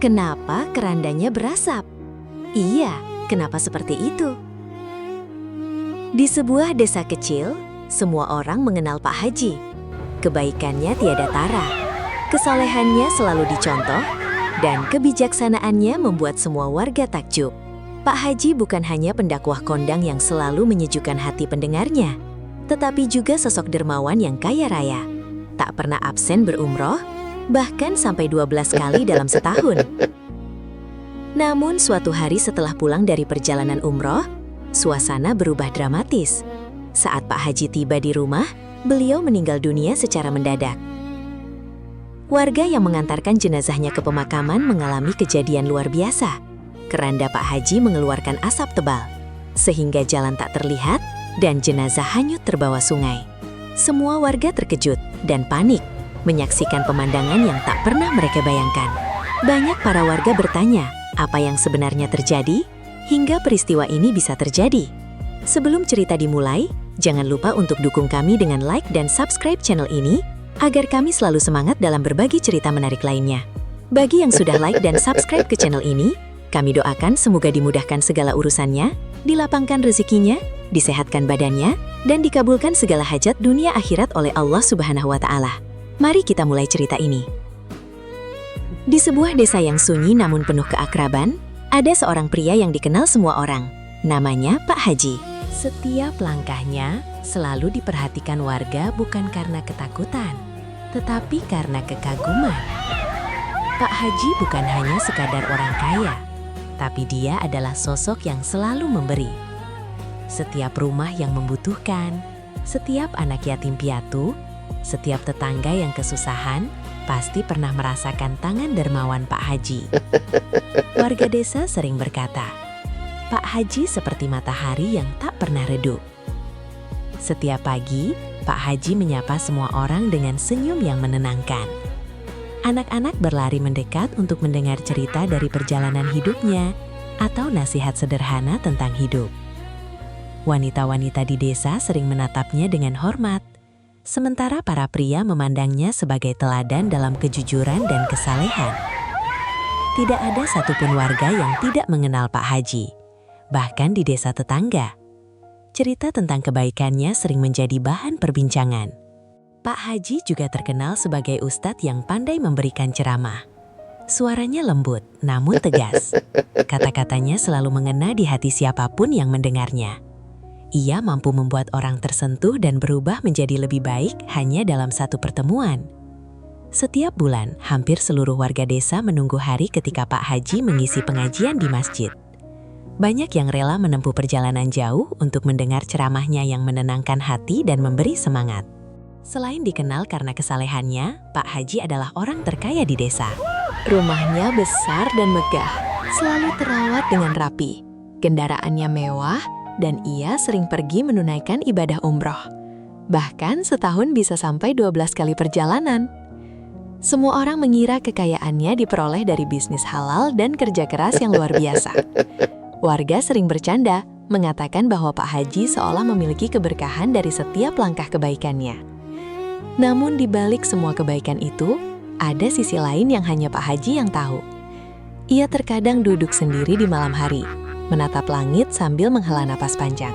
Kenapa kerandanya berasap? Iya, kenapa seperti itu? Di sebuah desa kecil, semua orang mengenal Pak Haji. Kebaikannya tiada tara, kesalehannya selalu dicontoh, dan kebijaksanaannya membuat semua warga takjub. Pak Haji bukan hanya pendakwah kondang yang selalu menyejukkan hati pendengarnya, tetapi juga sosok dermawan yang kaya raya. Tak pernah absen berumroh, bahkan sampai 12 kali dalam setahun. Namun suatu hari setelah pulang dari perjalanan umroh, suasana berubah dramatis. Saat Pak Haji tiba di rumah, beliau meninggal dunia secara mendadak. Warga yang mengantarkan jenazahnya ke pemakaman mengalami kejadian luar biasa. Keranda Pak Haji mengeluarkan asap tebal, sehingga jalan tak terlihat dan jenazah hanyut terbawa sungai. Semua warga terkejut dan panik menyaksikan pemandangan yang tak pernah mereka bayangkan. Banyak para warga bertanya, apa yang sebenarnya terjadi hingga peristiwa ini bisa terjadi? Sebelum cerita dimulai, jangan lupa untuk dukung kami dengan like dan subscribe channel ini, agar kami selalu semangat dalam berbagi cerita menarik lainnya. Bagi yang sudah like dan subscribe ke channel ini, kami doakan semoga dimudahkan segala urusannya, dilapangkan rezekinya, disehatkan badannya, dan dikabulkan segala hajat dunia akhirat oleh Allah Subhanahu wa Ta'ala. Mari kita mulai cerita ini. Di sebuah desa yang sunyi namun penuh keakraban, ada seorang pria yang dikenal semua orang. Namanya Pak Haji. Setiap langkahnya selalu diperhatikan warga bukan karena ketakutan, tetapi karena kekaguman. Pak Haji bukan hanya sekadar orang kaya, tapi dia adalah sosok yang selalu memberi. Setiap rumah yang membutuhkan, setiap anak yatim piatu, setiap tetangga yang kesusahan, pasti pernah merasakan tangan dermawan Pak Haji. Warga desa sering berkata, Pak Haji seperti matahari yang tak pernah redup. Setiap pagi, Pak Haji menyapa semua orang dengan senyum yang menenangkan. Anak-anak berlari mendekat untuk mendengar cerita dari perjalanan hidupnya atau nasihat sederhana tentang hidup. Wanita-wanita di desa sering menatapnya dengan hormat, sementara para pria memandangnya sebagai teladan dalam kejujuran dan kesalehan. Tidak ada satupun warga yang tidak mengenal Pak Haji, bahkan di desa tetangga. Cerita tentang kebaikannya sering menjadi bahan perbincangan. Pak Haji juga terkenal sebagai ustadz yang pandai memberikan ceramah. Suaranya lembut, namun tegas. Kata-katanya selalu mengena di hati siapapun yang mendengarnya. Ia mampu membuat orang tersentuh dan berubah menjadi lebih baik hanya dalam satu pertemuan. Setiap bulan, hampir seluruh warga desa menunggu hari ketika Pak Haji mengisi pengajian di masjid. Banyak yang rela menempuh perjalanan jauh untuk mendengar ceramahnya yang menenangkan hati dan memberi semangat. Selain dikenal karena kesalehannya, Pak Haji adalah orang terkaya di desa. Rumahnya besar dan megah, selalu terawat dengan rapi. Kendaraannya mewah, dan ia sering pergi menunaikan ibadah umroh. Bahkan setahun bisa sampai 12 kali perjalanan. Semua orang mengira kekayaannya diperoleh dari bisnis halal dan kerja keras yang luar biasa. Warga sering bercanda, mengatakan bahwa Pak Haji seolah memiliki keberkahan dari setiap langkah kebaikannya. Namun di balik semua kebaikan itu, ada sisi lain yang hanya Pak Haji yang tahu. Ia terkadang duduk sendiri di malam hari, menatap langit sambil menghela napas panjang.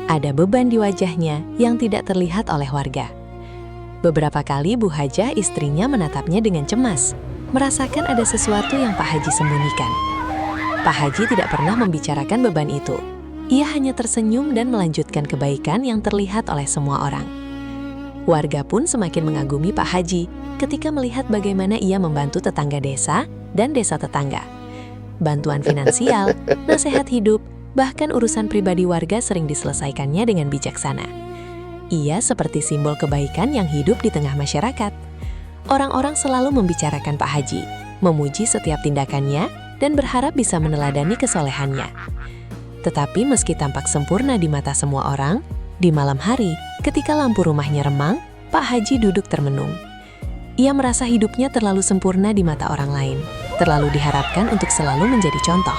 Ada beban di wajahnya yang tidak terlihat oleh warga. Beberapa kali Bu Hajah istrinya menatapnya dengan cemas, merasakan ada sesuatu yang Pak Haji sembunyikan. Pak Haji tidak pernah membicarakan beban itu. Ia hanya tersenyum dan melanjutkan kebaikan yang terlihat oleh semua orang. Warga pun semakin mengagumi Pak Haji ketika melihat bagaimana ia membantu tetangga desa dan desa tetangga. Bantuan finansial, nasihat hidup, bahkan urusan pribadi warga sering diselesaikannya dengan bijaksana. Ia seperti simbol kebaikan yang hidup di tengah masyarakat. Orang-orang selalu membicarakan Pak Haji, memuji setiap tindakannya, dan berharap bisa meneladani kesolehannya. Tetapi meski tampak sempurna di mata semua orang, di malam hari, ketika lampu rumahnya remang, Pak Haji duduk termenung. Ia merasa hidupnya terlalu sempurna di mata orang lain, terlalu diharapkan untuk selalu menjadi contoh.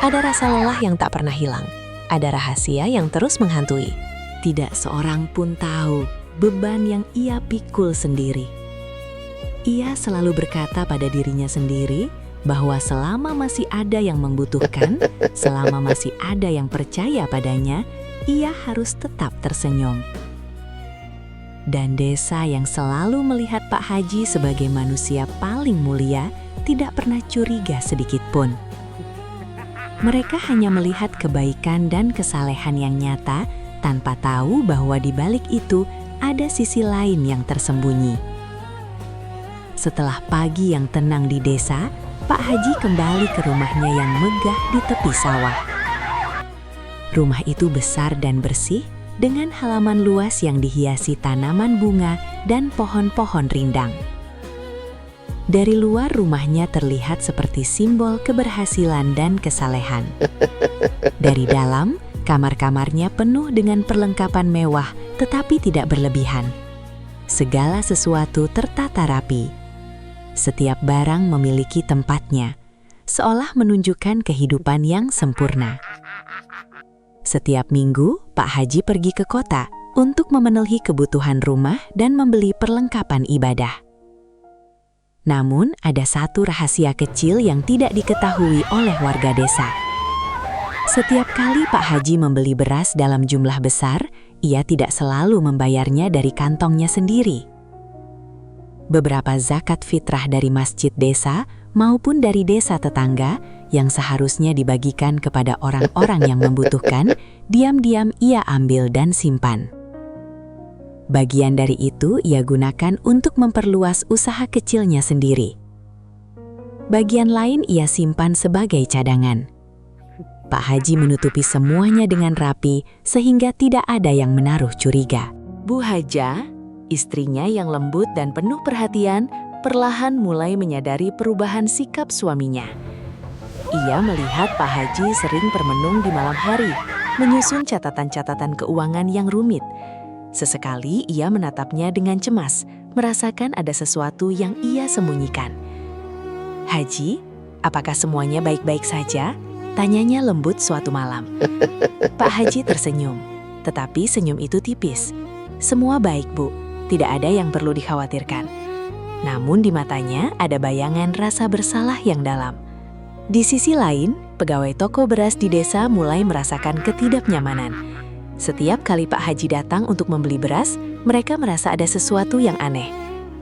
Ada rasa lelah yang tak pernah hilang, ada rahasia yang terus menghantui. Tidak seorang pun tahu beban yang ia pikul sendiri. Ia selalu berkata pada dirinya sendiri bahwa selama masih ada yang membutuhkan, selama masih ada yang percaya padanya, ia harus tetap tersenyum. Dan desa yang selalu melihat Pak Haji sebagai manusia paling mulia tidak pernah curiga sedikit pun. Mereka hanya melihat kebaikan dan kesalehan yang nyata tanpa tahu bahwa di balik itu ada sisi lain yang tersembunyi. Setelah pagi yang tenang di desa, Pak Haji kembali ke rumahnya yang megah di tepi sawah. Rumah itu besar dan bersih dengan halaman luas yang dihiasi tanaman bunga dan pohon-pohon rindang. Dari luar rumahnya terlihat seperti simbol keberhasilan dan kesalehan. Dari dalam, kamar-kamarnya penuh dengan perlengkapan mewah tetapi tidak berlebihan. Segala sesuatu tertata rapi. Setiap barang memiliki tempatnya, seolah menunjukkan kehidupan yang sempurna. Setiap minggu, Pak Haji pergi ke kota untuk memenuhi kebutuhan rumah dan membeli perlengkapan ibadah. Namun, ada satu rahasia kecil yang tidak diketahui oleh warga desa. Setiap kali Pak Haji membeli beras dalam jumlah besar, ia tidak selalu membayarnya dari kantongnya sendiri. Beberapa zakat fitrah dari masjid desa maupun dari desa tetangga yang seharusnya dibagikan kepada orang-orang yang membutuhkan, diam-diam ia ambil dan simpan. Bagian dari itu ia gunakan untuk memperluas usaha kecilnya sendiri. Bagian lain ia simpan sebagai cadangan. Pak Haji menutupi semuanya dengan rapi sehingga tidak ada yang menaruh curiga. Bu Haja, istrinya yang lembut dan penuh perhatian, perlahan mulai menyadari perubahan sikap suaminya. Ia melihat Pak Haji sering bermenung di malam hari, menyusun catatan-catatan keuangan yang rumit. Sesekali ia menatapnya dengan cemas, merasakan ada sesuatu yang ia sembunyikan. "Haji, apakah semuanya baik-baik saja?" tanyanya lembut suatu malam. Pak Haji tersenyum, tetapi senyum itu tipis. "Semua baik, Bu. Tidak ada yang perlu dikhawatirkan." Namun di matanya ada bayangan rasa bersalah yang dalam. Di sisi lain, pegawai toko beras di desa mulai merasakan ketidaknyamanan. Setiap kali Pak Haji datang untuk membeli beras, mereka merasa ada sesuatu yang aneh.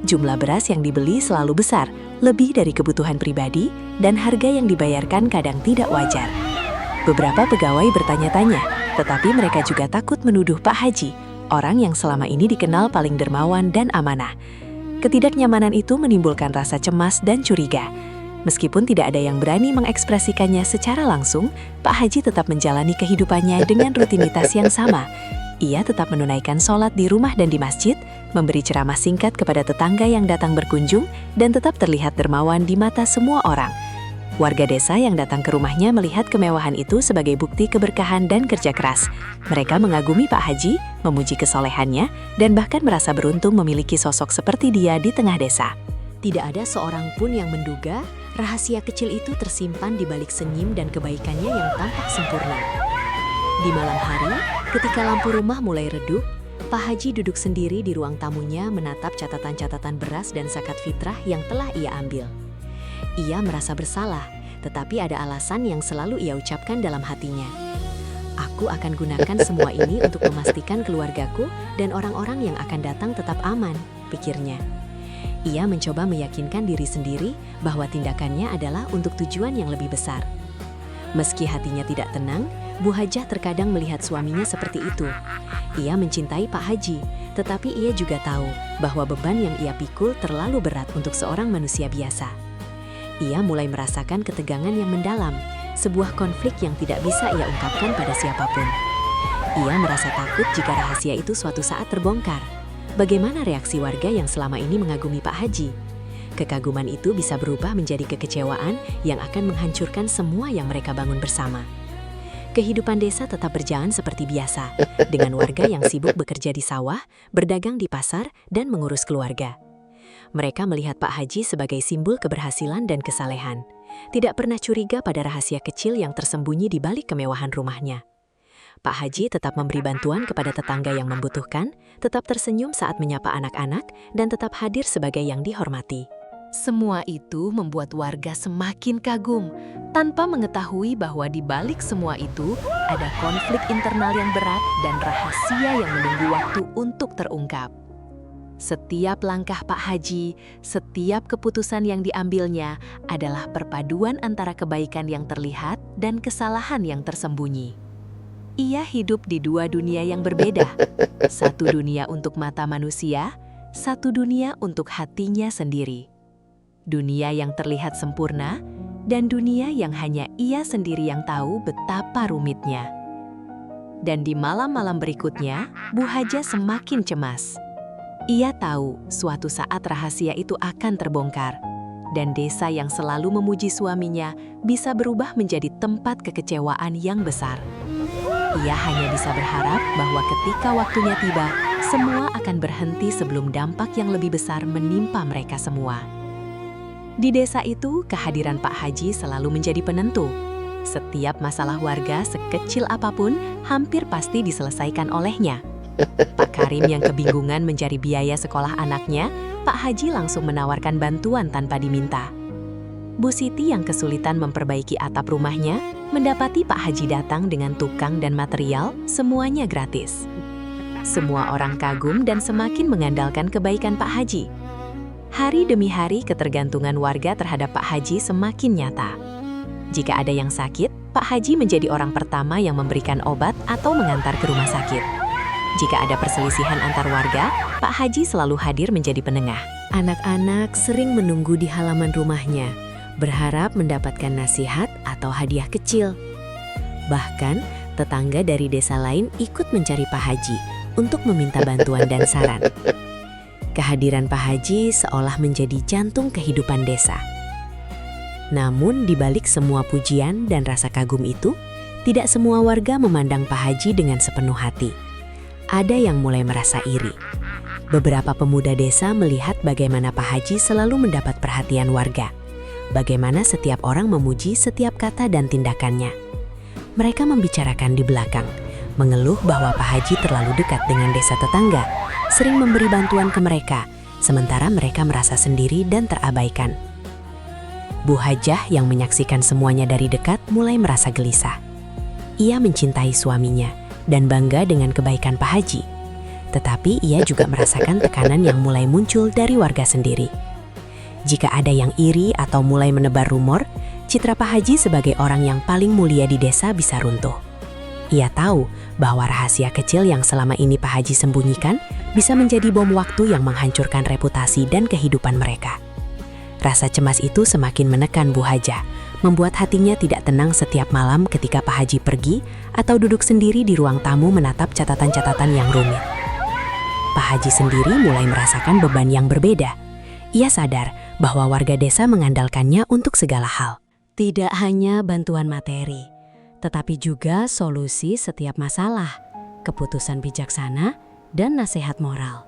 Jumlah beras yang dibeli selalu besar, lebih dari kebutuhan pribadi, dan harga yang dibayarkan kadang tidak wajar. Beberapa pegawai bertanya-tanya, tetapi mereka juga takut menuduh Pak Haji, orang yang selama ini dikenal paling dermawan dan amanah. Ketidaknyamanan itu menimbulkan rasa cemas dan curiga. Meskipun tidak ada yang berani mengekspresikannya secara langsung, Pak Haji tetap menjalani kehidupannya dengan rutinitas yang sama. Ia tetap menunaikan sholat di rumah dan di masjid, memberi ceramah singkat kepada tetangga yang datang berkunjung, dan tetap terlihat dermawan di mata semua orang. Warga desa yang datang ke rumahnya melihat kemewahan itu sebagai bukti keberkahan dan kerja keras. Mereka mengagumi Pak Haji, memuji kesolehannya, dan bahkan merasa beruntung memiliki sosok seperti dia di tengah desa. Tidak ada seorang pun yang menduga rahasia kecil itu tersimpan di balik senyum dan kebaikannya yang tampak sempurna. Di malam hari, ketika lampu rumah mulai redup, Pak Haji duduk sendiri di ruang tamunya menatap catatan-catatan beras dan zakat fitrah yang telah ia ambil. Ia merasa bersalah, tetapi ada alasan yang selalu ia ucapkan dalam hatinya. "Aku akan gunakan semua ini untuk memastikan keluargaku dan orang-orang yang akan datang tetap aman," pikirnya. Ia mencoba meyakinkan diri sendiri bahwa tindakannya adalah untuk tujuan yang lebih besar. Meski hatinya tidak tenang, Bu Hajah terkadang melihat suaminya seperti itu. Ia mencintai Pak Haji, tetapi ia juga tahu bahwa beban yang ia pikul terlalu berat untuk seorang manusia biasa. Ia mulai merasakan ketegangan yang mendalam, sebuah konflik yang tidak bisa ia ungkapkan pada siapapun. Ia merasa takut jika rahasia itu suatu saat terbongkar. Bagaimana reaksi warga yang selama ini mengagumi Pak Haji? Kekaguman itu bisa berubah menjadi kekecewaan yang akan menghancurkan semua yang mereka bangun bersama. Kehidupan desa tetap berjalan seperti biasa, dengan warga yang sibuk bekerja di sawah, berdagang di pasar, dan mengurus keluarga. Mereka melihat Pak Haji sebagai simbol keberhasilan dan kesalehan. Tidak pernah curiga pada rahasia kecil yang tersembunyi di balik kemewahan rumahnya. Pak Haji tetap memberi bantuan kepada tetangga yang membutuhkan, tetap tersenyum saat menyapa anak-anak, dan tetap hadir sebagai yang dihormati. Semua itu membuat warga semakin kagum, tanpa mengetahui bahwa di balik semua itu ada konflik internal yang berat dan rahasia yang menunggu waktu untuk terungkap. Setiap langkah Pak Haji, setiap keputusan yang diambilnya adalah perpaduan antara kebaikan yang terlihat dan kesalahan yang tersembunyi. Ia hidup di dua dunia yang berbeda, satu dunia untuk mata manusia, satu dunia untuk hatinya sendiri. Dunia yang terlihat sempurna, dan dunia yang hanya ia sendiri yang tahu betapa rumitnya. Dan di malam-malam berikutnya, Bu Haja semakin cemas. Ia tahu suatu saat rahasia itu akan terbongkar, dan desa yang selalu memuji suaminya bisa berubah menjadi tempat kekecewaan yang besar. Ia hanya bisa berharap bahwa ketika waktunya tiba, semua akan berhenti sebelum dampak yang lebih besar menimpa mereka semua. Di desa itu, kehadiran Pak Haji selalu menjadi penentu. Setiap masalah warga sekecil apapun hampir pasti diselesaikan olehnya. Pak Karim yang kebingungan mencari biaya sekolah anaknya, Pak Haji langsung menawarkan bantuan tanpa diminta. Bu Siti yang kesulitan memperbaiki atap rumahnya, mendapati Pak Haji datang dengan tukang dan material, semuanya gratis. Semua orang kagum dan semakin mengandalkan kebaikan Pak Haji. Hari demi hari ketergantungan warga terhadap Pak Haji semakin nyata. Jika ada yang sakit, Pak Haji menjadi orang pertama yang memberikan obat atau mengantar ke rumah sakit. Jika ada perselisihan antar warga, Pak Haji selalu hadir menjadi penengah. Anak-anak sering menunggu di halaman rumahnya, berharap mendapatkan nasihat atau hadiah kecil. Bahkan, tetangga dari desa lain ikut mencari Pak Haji untuk meminta bantuan dan saran. Kehadiran Pak Haji seolah menjadi jantung kehidupan desa. Namun, di balik semua pujian dan rasa kagum itu, tidak semua warga memandang Pak Haji dengan sepenuh hati. Ada yang mulai merasa iri. Beberapa pemuda desa melihat bagaimana Pak Haji selalu mendapat perhatian warga. Bagaimana setiap orang memuji setiap kata dan tindakannya. Mereka membicarakan di belakang, mengeluh bahwa Pak Haji terlalu dekat dengan desa tetangga, sering memberi bantuan ke mereka, sementara mereka merasa sendiri dan terabaikan. Bu Hajah yang menyaksikan semuanya dari dekat mulai merasa gelisah. Ia mencintai suaminya dan bangga dengan kebaikan Pak Haji. Tetapi ia juga merasakan tekanan yang mulai muncul dari warga sendiri. Jika ada yang iri atau mulai menebar rumor, citra Pak Haji sebagai orang yang paling mulia di desa bisa runtuh. Ia tahu bahwa rahasia kecil yang selama ini Pak Haji sembunyikan bisa menjadi bom waktu yang menghancurkan reputasi dan kehidupan mereka. Rasa cemas itu semakin menekan Bu Hajah, membuat hatinya tidak tenang setiap malam ketika Pak Haji pergi atau duduk sendiri di ruang tamu menatap catatan-catatan yang rumit. Pak Haji sendiri mulai merasakan beban yang berbeda. Ia sadar bahwa warga desa mengandalkannya untuk segala hal. Tidak hanya bantuan materi, tetapi juga solusi setiap masalah, keputusan bijaksana, dan nasihat moral.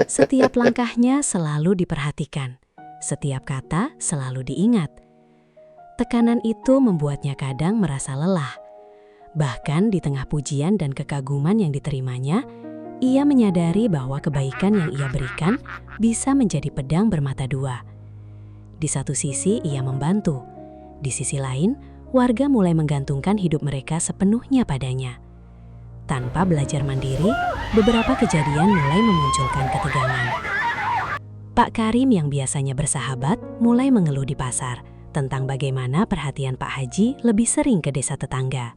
Setiap langkahnya selalu diperhatikan, setiap kata selalu diingat. Tekanan itu membuatnya kadang merasa lelah. Bahkan di tengah pujian dan kekaguman yang diterimanya, ia menyadari bahwa kebaikan yang ia berikan bisa menjadi pedang bermata dua. Di satu sisi ia membantu, di sisi lain warga mulai menggantungkan hidup mereka sepenuhnya padanya. Tanpa belajar mandiri, beberapa kejadian mulai memunculkan ketegangan. Pak Karim yang biasanya bersahabat mulai mengeluh di pasar tentang bagaimana perhatian Pak Haji lebih sering ke desa tetangga.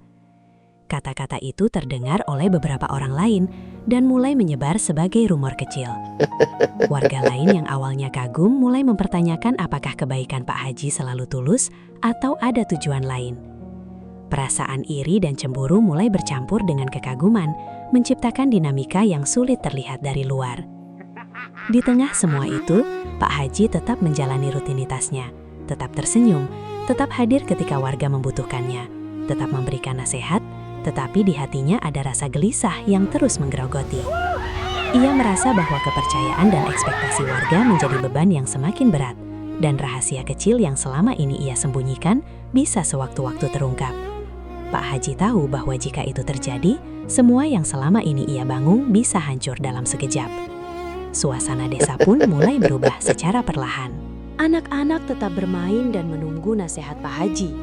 Kata-kata itu terdengar oleh beberapa orang lain dan mulai menyebar sebagai rumor kecil. Warga lain yang awalnya kagum mulai mempertanyakan apakah kebaikan Pak Haji selalu tulus atau ada tujuan lain. Perasaan iri dan cemburu mulai bercampur dengan kekaguman, menciptakan dinamika yang sulit terlihat dari luar. Di tengah semua itu, Pak Haji tetap menjalani rutinitasnya, tetap tersenyum, tetap hadir ketika warga membutuhkannya, tetap memberikan nasihat, tetapi di hatinya ada rasa gelisah yang terus menggerogoti. Ia merasa bahwa kepercayaan dan ekspektasi warga menjadi beban yang semakin berat, dan rahasia kecil yang selama ini ia sembunyikan bisa sewaktu-waktu terungkap. Pak Haji tahu bahwa jika itu terjadi, semua yang selama ini ia bangun bisa hancur dalam sekejap. Suasana desa pun mulai berubah secara perlahan. Anak-anak tetap bermain dan menunggu nasihat Pak Haji.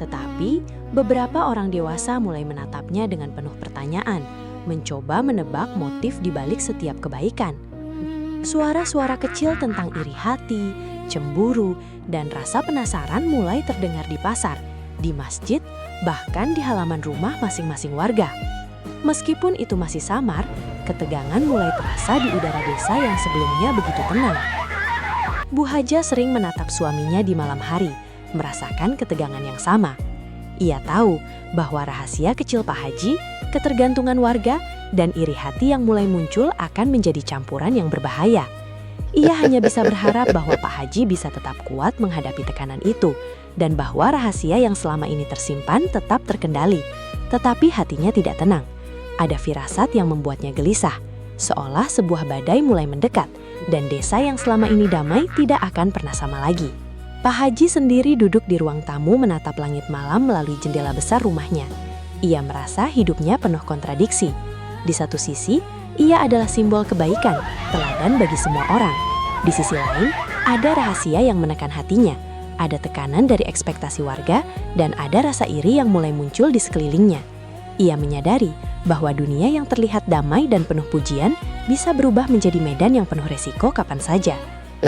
Tetapi, beberapa orang dewasa mulai menatapnya dengan penuh pertanyaan, mencoba menebak motif di balik setiap kebaikan. Suara-suara kecil tentang iri hati, cemburu, dan rasa penasaran mulai terdengar di pasar, di masjid, bahkan di halaman rumah masing-masing warga. Meskipun itu masih samar, ketegangan mulai terasa di udara desa yang sebelumnya begitu tenang. Bu Haja sering menatap suaminya di malam hari, merasakan ketegangan yang sama. Ia tahu bahwa rahasia kecil Pak Haji, ketergantungan warga, dan iri hati yang mulai muncul akan menjadi campuran yang berbahaya. Ia hanya bisa berharap bahwa Pak Haji bisa tetap kuat menghadapi tekanan itu, dan bahwa rahasia yang selama ini tersimpan tetap terkendali. Tetapi hatinya tidak tenang. Ada firasat yang membuatnya gelisah, seolah sebuah badai mulai mendekat, dan desa yang selama ini damai tidak akan pernah sama lagi. Pak Haji sendiri duduk di ruang tamu menatap langit malam melalui jendela besar rumahnya. Ia merasa hidupnya penuh kontradiksi. Di satu sisi, ia adalah simbol kebaikan, teladan bagi semua orang. Di sisi lain, ada rahasia yang menekan hatinya, ada tekanan dari ekspektasi warga, dan ada rasa iri yang mulai muncul di sekelilingnya. Ia menyadari bahwa dunia yang terlihat damai dan penuh pujian bisa berubah menjadi medan yang penuh resiko kapan saja.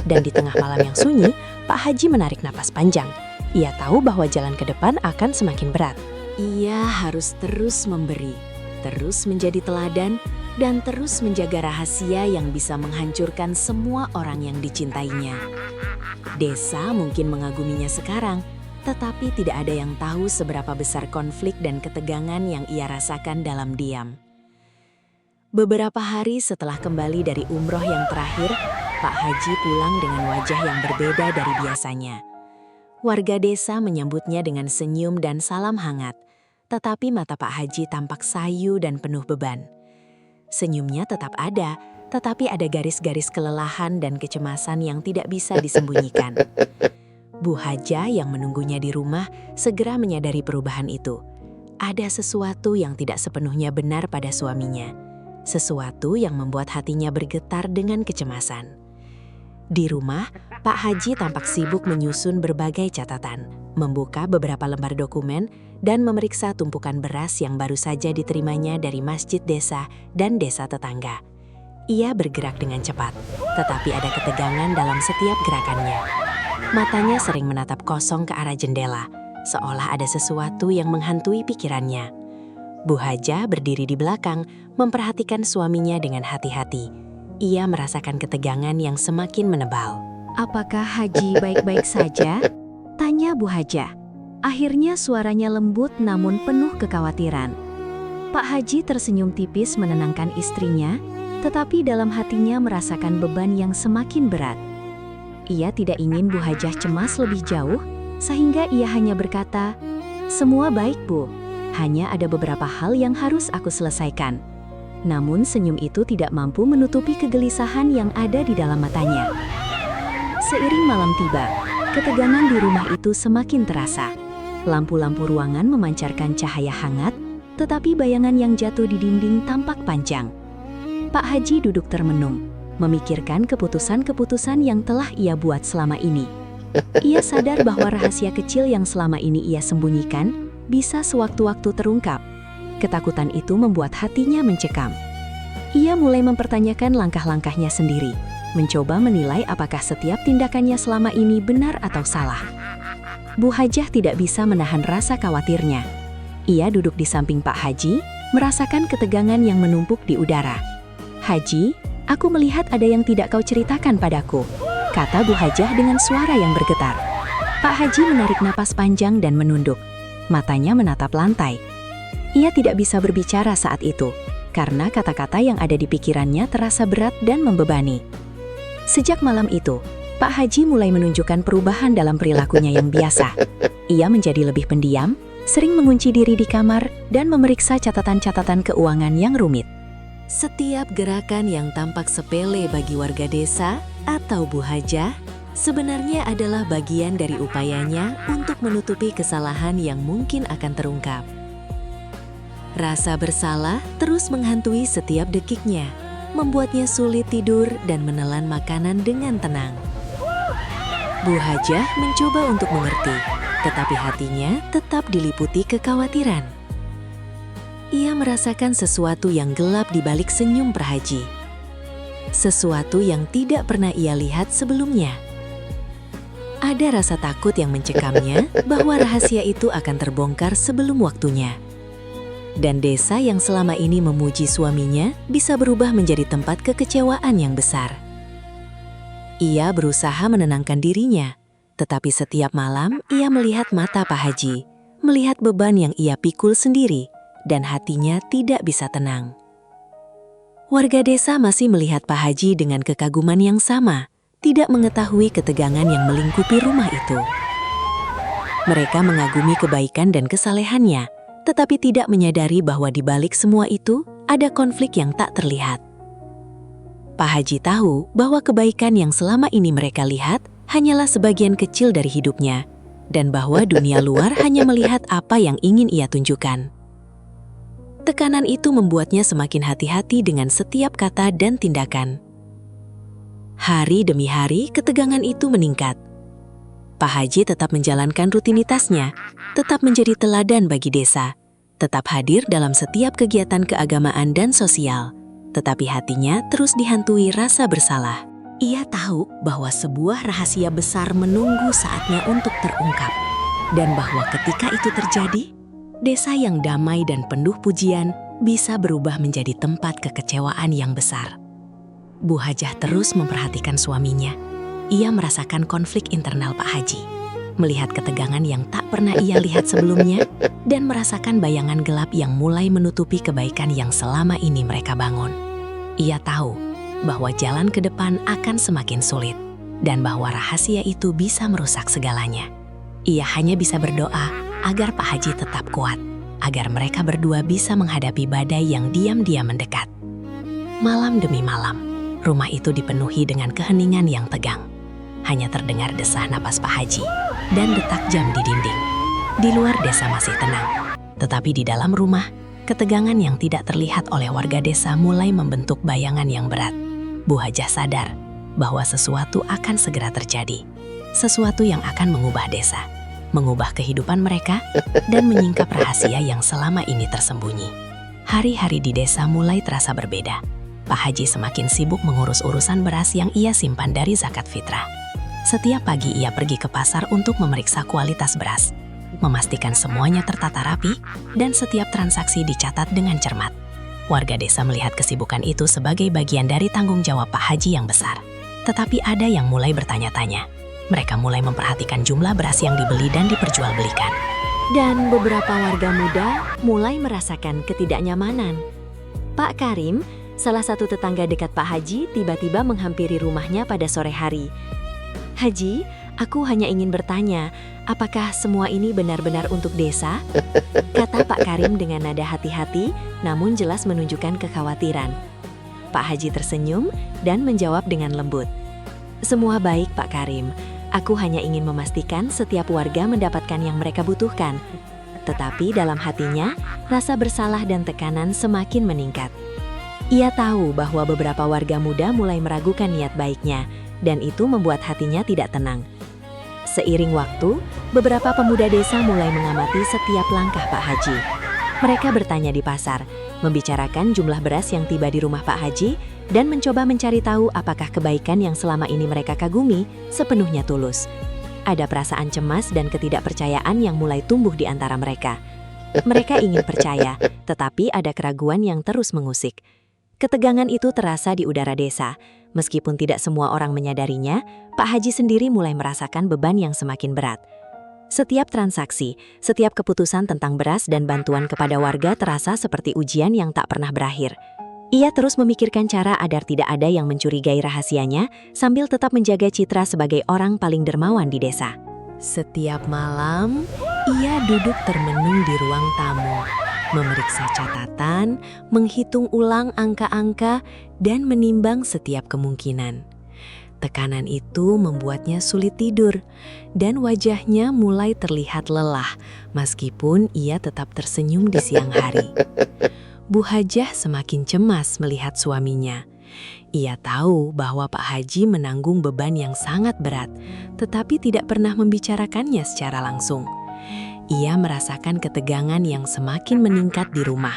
Dan di tengah malam yang sunyi, Pak Haji menarik napas panjang. Ia tahu bahwa jalan ke depan akan semakin berat. Ia harus terus memberi, terus menjadi teladan, dan terus menjaga rahasia yang bisa menghancurkan semua orang yang dicintainya. Desa mungkin mengaguminya sekarang, tetapi tidak ada yang tahu seberapa besar konflik dan ketegangan yang ia rasakan dalam diam. Beberapa hari setelah kembali dari umroh yang terakhir, Pak Haji pulang dengan wajah yang berbeda dari biasanya. Warga desa menyambutnya dengan senyum dan salam hangat, tetapi mata Pak Haji tampak sayu dan penuh beban. Senyumnya tetap ada, tetapi ada garis-garis kelelahan dan kecemasan yang tidak bisa disembunyikan. Bu Haja yang menunggunya di rumah segera menyadari perubahan itu. Ada sesuatu yang tidak sepenuhnya benar pada suaminya. Sesuatu yang membuat hatinya bergetar dengan kecemasan. Di rumah, Pak Haji tampak sibuk menyusun berbagai catatan, membuka beberapa lembar dokumen, dan memeriksa tumpukan beras yang baru saja diterimanya dari masjid desa dan desa tetangga. Ia bergerak dengan cepat, tetapi ada ketegangan dalam setiap gerakannya. Matanya sering menatap kosong ke arah jendela, seolah ada sesuatu yang menghantui pikirannya. Bu Haja berdiri di belakang, memperhatikan suaminya dengan hati-hati. Ia merasakan ketegangan yang semakin menebal. "Apakah Haji baik-baik saja?" tanya Bu Haja. Akhirnya suaranya lembut namun penuh kekhawatiran. Pak Haji tersenyum tipis menenangkan istrinya, tetapi dalam hatinya merasakan beban yang semakin berat. Ia tidak ingin Bu Hajah cemas lebih jauh, sehingga ia hanya berkata, "Semua baik, Bu. Hanya ada beberapa hal yang harus aku selesaikan." Namun senyum itu tidak mampu menutupi kegelisahan yang ada di dalam matanya. Seiring malam tiba, ketegangan di rumah itu semakin terasa. Lampu-lampu ruangan memancarkan cahaya hangat, tetapi bayangan yang jatuh di dinding tampak panjang. Pak Haji duduk termenung, memikirkan keputusan-keputusan yang telah ia buat selama ini. Ia sadar bahwa rahasia kecil yang selama ini ia sembunyikan bisa sewaktu-waktu terungkap. Ketakutan itu membuat hatinya mencekam. Ia mulai mempertanyakan langkah-langkahnya sendiri, mencoba menilai apakah setiap tindakannya selama ini benar atau salah. Bu Hajah tidak bisa menahan rasa khawatirnya. Ia duduk di samping Pak Haji, merasakan ketegangan yang menumpuk di udara. "Haji, aku melihat ada yang tidak kau ceritakan padaku," kata Bu Hajah dengan suara yang bergetar. Pak Haji menarik napas panjang dan menunduk. Matanya menatap lantai. Ia tidak bisa berbicara saat itu, karena kata-kata yang ada di pikirannya terasa berat dan membebani. Sejak malam itu, Pak Haji mulai menunjukkan perubahan dalam perilakunya yang biasa. Ia menjadi lebih pendiam, sering mengunci diri di kamar, dan memeriksa catatan-catatan keuangan yang rumit. Setiap gerakan yang tampak sepele bagi warga desa atau Bu Hajah sebenarnya adalah bagian dari upayanya untuk menutupi kesalahan yang mungkin akan terungkap. Rasa bersalah terus menghantui setiap detiknya, membuatnya sulit tidur dan menelan makanan dengan tenang. Bu Hajah mencoba untuk mengerti, tetapi hatinya tetap diliputi kekhawatiran. Ia merasakan sesuatu yang gelap di balik senyum Pak Haji. Sesuatu yang tidak pernah ia lihat sebelumnya. Ada rasa takut yang mencekamnya bahwa rahasia itu akan terbongkar sebelum waktunya. Dan desa yang selama ini memuji suaminya bisa berubah menjadi tempat kekecewaan yang besar. Ia berusaha menenangkan dirinya, tetapi setiap malam ia melihat mata Pak Haji, melihat beban yang ia pikul sendiri, dan hatinya tidak bisa tenang. Warga desa masih melihat Pak Haji dengan kekaguman yang sama, tidak mengetahui ketegangan yang melingkupi rumah itu. Mereka mengagumi kebaikan dan kesalehannya, tetapi tidak menyadari bahwa di balik semua itu ada konflik yang tak terlihat. Pak Haji tahu bahwa kebaikan yang selama ini mereka lihat hanyalah sebagian kecil dari hidupnya, dan bahwa dunia luar hanya melihat apa yang ingin ia tunjukkan. Tekanan itu membuatnya semakin hati-hati dengan setiap kata dan tindakan. Hari demi hari, ketegangan itu meningkat. Pak Haji tetap menjalankan rutinitasnya, tetap menjadi teladan bagi desa, tetap hadir dalam setiap kegiatan keagamaan dan sosial, tetapi hatinya terus dihantui rasa bersalah. Ia tahu bahwa sebuah rahasia besar menunggu saatnya untuk terungkap, dan bahwa ketika itu terjadi, desa yang damai dan penuh pujian bisa berubah menjadi tempat kekecewaan yang besar. Bu Hajah terus memperhatikan suaminya. Ia merasakan konflik internal Pak Haji, melihat ketegangan yang tak pernah ia lihat sebelumnya, dan merasakan bayangan gelap yang mulai menutupi kebaikan yang selama ini mereka bangun. Ia tahu bahwa jalan ke depan akan semakin sulit, dan bahwa rahasia itu bisa merusak segalanya. Ia hanya bisa berdoa agar Pak Haji tetap kuat, agar mereka berdua bisa menghadapi badai yang diam-diam mendekat. Malam demi malam, rumah itu dipenuhi dengan keheningan yang tegang. Hanya terdengar desah napas Pak Haji dan detak jam di dinding. Di luar desa masih tenang, tetapi di dalam rumah, ketegangan yang tidak terlihat oleh warga desa mulai membentuk bayangan yang berat. Bu Hajah sadar bahwa sesuatu akan segera terjadi, sesuatu yang akan mengubah desa, mengubah kehidupan mereka, dan menyingkap rahasia yang selama ini tersembunyi. Hari-hari di desa mulai terasa berbeda. Pak Haji semakin sibuk mengurus urusan beras yang ia simpan dari zakat fitrah. Setiap pagi ia pergi ke pasar untuk memeriksa kualitas beras, memastikan semuanya tertata rapi, dan setiap transaksi dicatat dengan cermat. Warga desa melihat kesibukan itu sebagai bagian dari tanggung jawab Pak Haji yang besar. Tetapi ada yang mulai bertanya-tanya. Mereka mulai memperhatikan jumlah beras yang dibeli dan diperjualbelikan. Dan beberapa warga muda mulai merasakan ketidaknyamanan. Pak Karim, salah satu tetangga dekat Pak Haji, tiba-tiba menghampiri rumahnya pada sore hari. "Haji, aku hanya ingin bertanya, apakah semua ini benar-benar untuk desa?" kata Pak Karim dengan nada hati-hati, namun jelas menunjukkan kekhawatiran. Pak Haji tersenyum dan menjawab dengan lembut, "Semua baik, Pak Karim. Aku hanya ingin memastikan setiap warga mendapatkan yang mereka butuhkan." Tetapi dalam hatinya, rasa bersalah dan tekanan semakin meningkat. Ia tahu bahwa beberapa warga muda mulai meragukan niat baiknya, dan itu membuat hatinya tidak tenang. Seiring waktu, beberapa pemuda desa mulai mengamati setiap langkah Pak Haji. Mereka bertanya di pasar, membicarakan jumlah beras yang tiba di rumah Pak Haji, dan mencoba mencari tahu apakah kebaikan yang selama ini mereka kagumi sepenuhnya tulus. Ada perasaan cemas dan ketidakpercayaan yang mulai tumbuh di antara mereka. Mereka ingin percaya, tetapi ada keraguan yang terus mengusik. Ketegangan itu terasa di udara desa. Meskipun tidak semua orang menyadarinya, Pak Haji sendiri mulai merasakan beban yang semakin berat. Setiap transaksi, setiap keputusan tentang beras dan bantuan kepada warga terasa seperti ujian yang tak pernah berakhir. Ia terus memikirkan cara agar tidak ada yang mencurigai rahasianya, sambil tetap menjaga citra sebagai orang paling dermawan di desa. Setiap malam, ia duduk termenung di ruang tamu, memeriksa catatan, menghitung ulang angka-angka, dan menimbang setiap kemungkinan. Tekanan itu membuatnya sulit tidur, dan wajahnya mulai terlihat lelah, meskipun ia tetap tersenyum di siang hari. Bu Hajah semakin cemas melihat suaminya. Ia tahu bahwa Pak Haji menanggung beban yang sangat berat, tetapi tidak pernah membicarakannya secara langsung. Ia merasakan ketegangan yang semakin meningkat di rumah,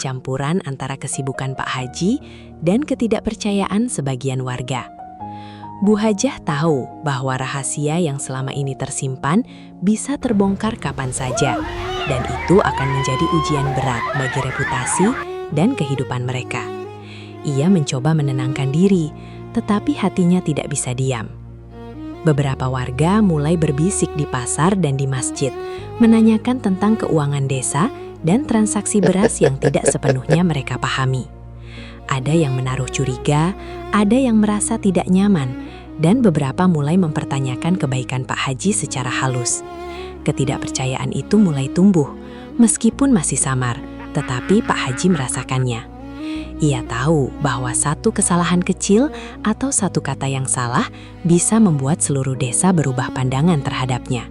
campuran antara kesibukan Pak Haji dan ketidakpercayaan sebagian warga. Bu Hajah tahu bahwa rahasia yang selama ini tersimpan bisa terbongkar kapan saja, dan itu akan menjadi ujian berat bagi reputasi dan kehidupan mereka. Ia mencoba menenangkan diri, tetapi hatinya tidak bisa diam. Beberapa warga mulai berbisik di pasar dan di masjid, menanyakan tentang keuangan desa dan transaksi beras yang tidak sepenuhnya mereka pahami. Ada yang menaruh curiga, ada yang merasa tidak nyaman, dan beberapa mulai mempertanyakan kebaikan Pak Haji secara halus. Ketidakpercayaan itu mulai tumbuh, meskipun masih samar, tetapi Pak Haji merasakannya. Ia tahu bahwa satu kesalahan kecil atau satu kata yang salah bisa membuat seluruh desa berubah pandangan terhadapnya.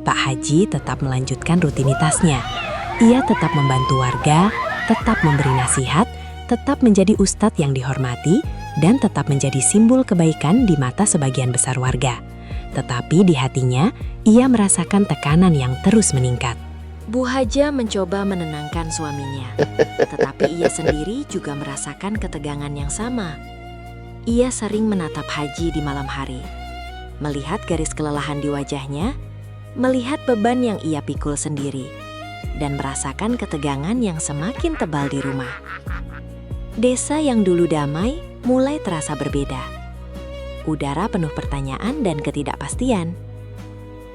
Pak Haji tetap melanjutkan rutinitasnya. Ia tetap membantu warga, tetap memberi nasihat, tetap menjadi ustadz yang dihormati, dan tetap menjadi simbol kebaikan di mata sebagian besar warga. Tetapi di hatinya, ia merasakan tekanan yang terus meningkat. Bu Hajah mencoba menenangkan suaminya, tetapi ia sendiri juga merasakan ketegangan yang sama. Ia sering menatap Haji di malam hari, melihat garis kelelahan di wajahnya, melihat beban yang ia pikul sendiri, dan merasakan ketegangan yang semakin tebal di rumah. Desa yang dulu damai mulai terasa berbeda. Udara penuh pertanyaan dan ketidakpastian.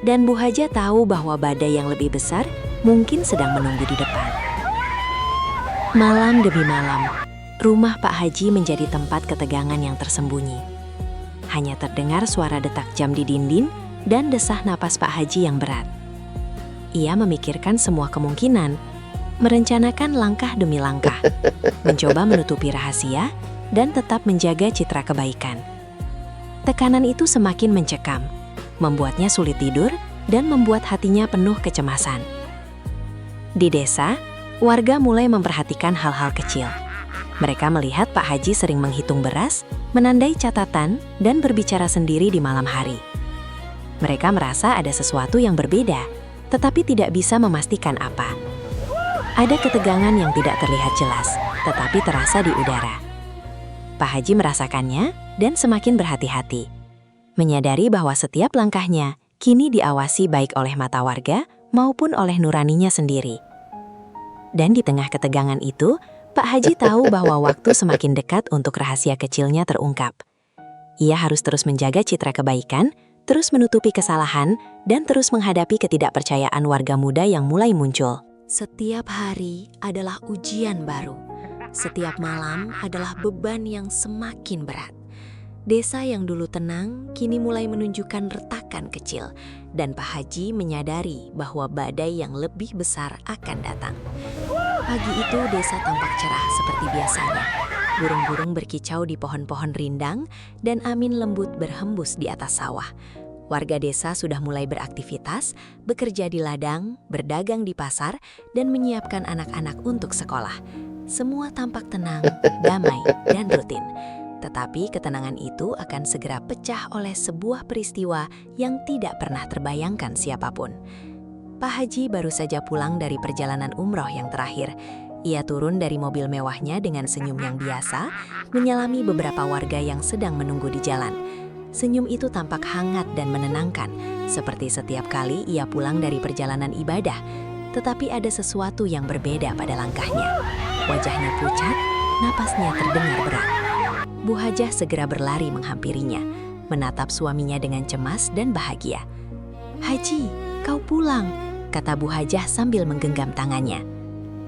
Dan Bu Hajah tahu bahwa badai yang lebih besar mungkin sedang menunggu di depan. Malam demi malam, rumah Pak Haji menjadi tempat ketegangan yang tersembunyi. Hanya terdengar suara detak jam di dinding dan desah napas Pak Haji yang berat. Ia memikirkan semua kemungkinan, merencanakan langkah demi langkah, mencoba menutupi rahasia, dan tetap menjaga citra kebaikan. Tekanan itu semakin mencekam, membuatnya sulit tidur dan membuat hatinya penuh kecemasan. Di desa, warga mulai memperhatikan hal-hal kecil. Mereka melihat Pak Haji sering menghitung beras, menandai catatan, dan berbicara sendiri di malam hari. Mereka merasa ada sesuatu yang berbeda, tetapi tidak bisa memastikan apa. Ada ketegangan yang tidak terlihat jelas, tetapi terasa di udara. Pak Haji merasakannya dan semakin berhati-hati. Menyadari bahwa setiap langkahnya kini diawasi baik oleh mata warga maupun oleh nuraninya sendiri. Dan di tengah ketegangan itu, Pak Haji tahu bahwa waktu semakin dekat untuk rahasia kecilnya terungkap. Ia harus terus menjaga citra kebaikan, terus menutupi kesalahan, dan terus menghadapi ketidakpercayaan warga muda yang mulai muncul. Setiap hari adalah ujian baru. Setiap malam adalah beban yang semakin berat. Desa yang dulu tenang kini mulai menunjukkan retakan kecil, dan Pak Haji menyadari bahwa badai yang lebih besar akan datang. Pagi itu desa tampak cerah seperti biasanya. Burung-burung berkicau di pohon-pohon rindang dan angin lembut berhembus di atas sawah. Warga desa sudah mulai beraktivitas, bekerja di ladang, berdagang di pasar, dan menyiapkan anak-anak untuk sekolah. Semua tampak tenang, damai, dan rutin. Tetapi ketenangan itu akan segera pecah oleh sebuah peristiwa yang tidak pernah terbayangkan siapapun. Pak Haji baru saja pulang dari perjalanan umroh yang terakhir. Ia turun dari mobil mewahnya dengan senyum yang biasa, menyalami beberapa warga yang sedang menunggu di jalan. Senyum itu tampak hangat dan menenangkan, seperti setiap kali ia pulang dari perjalanan ibadah. Tetapi ada sesuatu yang berbeda pada langkahnya. Wajahnya pucat, napasnya terdengar berat. Bu Hajah segera berlari menghampirinya, menatap suaminya dengan cemas dan bahagia. "Haji, kau pulang," kata Bu Hajah sambil menggenggam tangannya.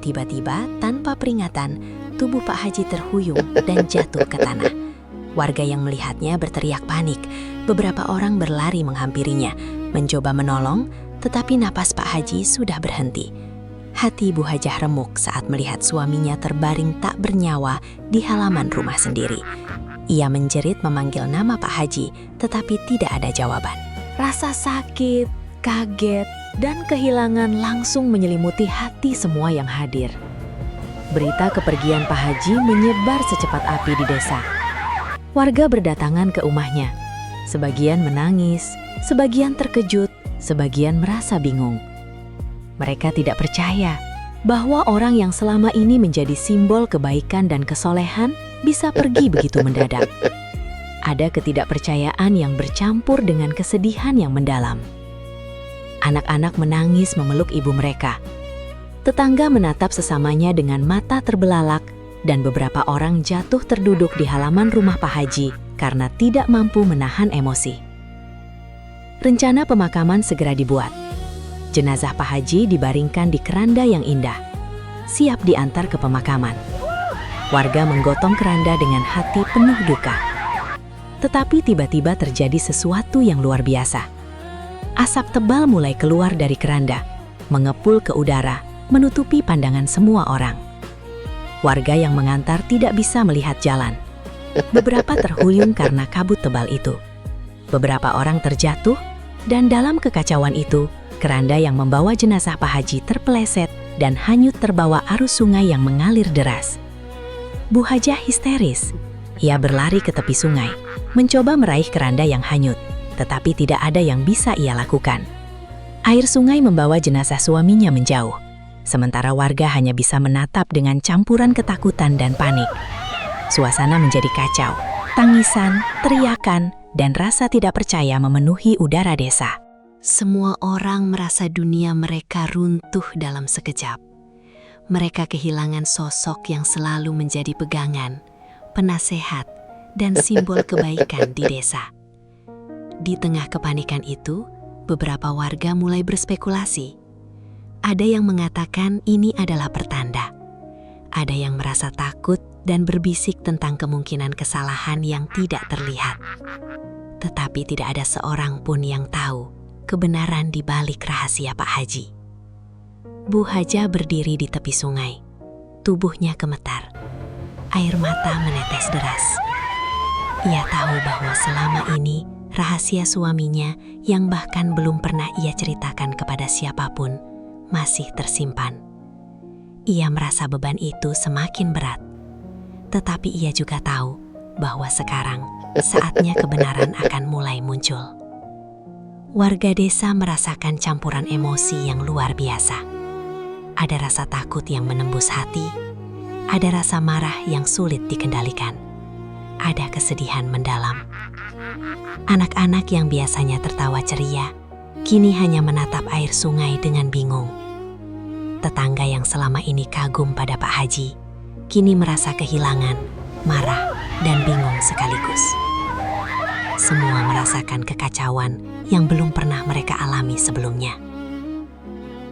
Tiba-tiba, tanpa peringatan, tubuh Pak Haji terhuyung dan jatuh ke tanah. Warga yang melihatnya berteriak panik. Beberapa orang berlari menghampirinya, mencoba menolong, tetapi napas Pak Haji sudah berhenti. Hati Bu Hajah remuk saat melihat suaminya terbaring tak bernyawa di halaman rumah sendiri. Ia menjerit memanggil nama Pak Haji, tetapi tidak ada jawaban. Rasa sakit, kaget, dan kehilangan langsung menyelimuti hati semua yang hadir. Berita kepergian Pak Haji menyebar secepat api di desa. Warga berdatangan ke rumahnya. Sebagian menangis, sebagian terkejut, sebagian merasa bingung. Mereka tidak percaya bahwa orang yang selama ini menjadi simbol kebaikan dan kesolehan bisa pergi begitu mendadak. Ada ketidakpercayaan yang bercampur dengan kesedihan yang mendalam. Anak-anak menangis memeluk ibu mereka. Tetangga menatap sesamanya dengan mata terbelalak, dan beberapa orang jatuh terduduk di halaman rumah Pak Haji karena tidak mampu menahan emosi. Rencana pemakaman segera dibuat. Jenazah Pak Haji dibaringkan di keranda yang indah, siap diantar ke pemakaman. Warga menggotong keranda dengan hati penuh duka. Tetapi tiba-tiba terjadi sesuatu yang luar biasa. Asap tebal mulai keluar dari keranda, mengepul ke udara, menutupi pandangan semua orang. Warga yang mengantar tidak bisa melihat jalan. Beberapa terhuyung karena kabut tebal itu. Beberapa orang terjatuh, dan dalam kekacauan itu, keranda yang membawa jenazah Pak Haji terpeleset dan hanyut terbawa arus sungai yang mengalir deras. Bu Hajah histeris. Ia berlari ke tepi sungai, mencoba meraih keranda yang hanyut, tetapi tidak ada yang bisa ia lakukan. Air sungai membawa jenazah suaminya menjauh. Sementara warga hanya bisa menatap dengan campuran ketakutan dan panik. Suasana menjadi kacau, tangisan, teriakan, dan rasa tidak percaya memenuhi udara desa. Semua orang merasa dunia mereka runtuh dalam sekejap. Mereka kehilangan sosok yang selalu menjadi pegangan, penasehat, dan simbol kebaikan di desa. Di tengah kepanikan itu, beberapa warga mulai berspekulasi. Ada yang mengatakan ini adalah pertanda. Ada yang merasa takut dan berbisik tentang kemungkinan kesalahan yang tidak terlihat. Tetapi tidak ada seorang pun yang tahu kebenaran di balik rahasia Pak Haji. Bu Hajah berdiri di tepi sungai. Tubuhnya gemetar. Air mata menetes deras. Ia tahu bahwa selama ini rahasia suaminya yang bahkan belum pernah ia ceritakan kepada siapapun masih tersimpan. Ia merasa beban itu semakin berat. Tetapi ia juga tahu bahwa sekarang saatnya kebenaran akan mulai muncul. Warga desa merasakan campuran emosi yang luar biasa. Ada rasa takut yang menembus hati, ada rasa marah yang sulit dikendalikan, ada kesedihan mendalam. Anak-anak yang biasanya tertawa ceria, kini hanya menatap air sungai dengan bingung. Tetangga yang selama ini kagum pada Pak Haji, kini merasa kehilangan, marah, dan bingung sekaligus. Semua merasakan kekacauan yang belum pernah mereka alami sebelumnya.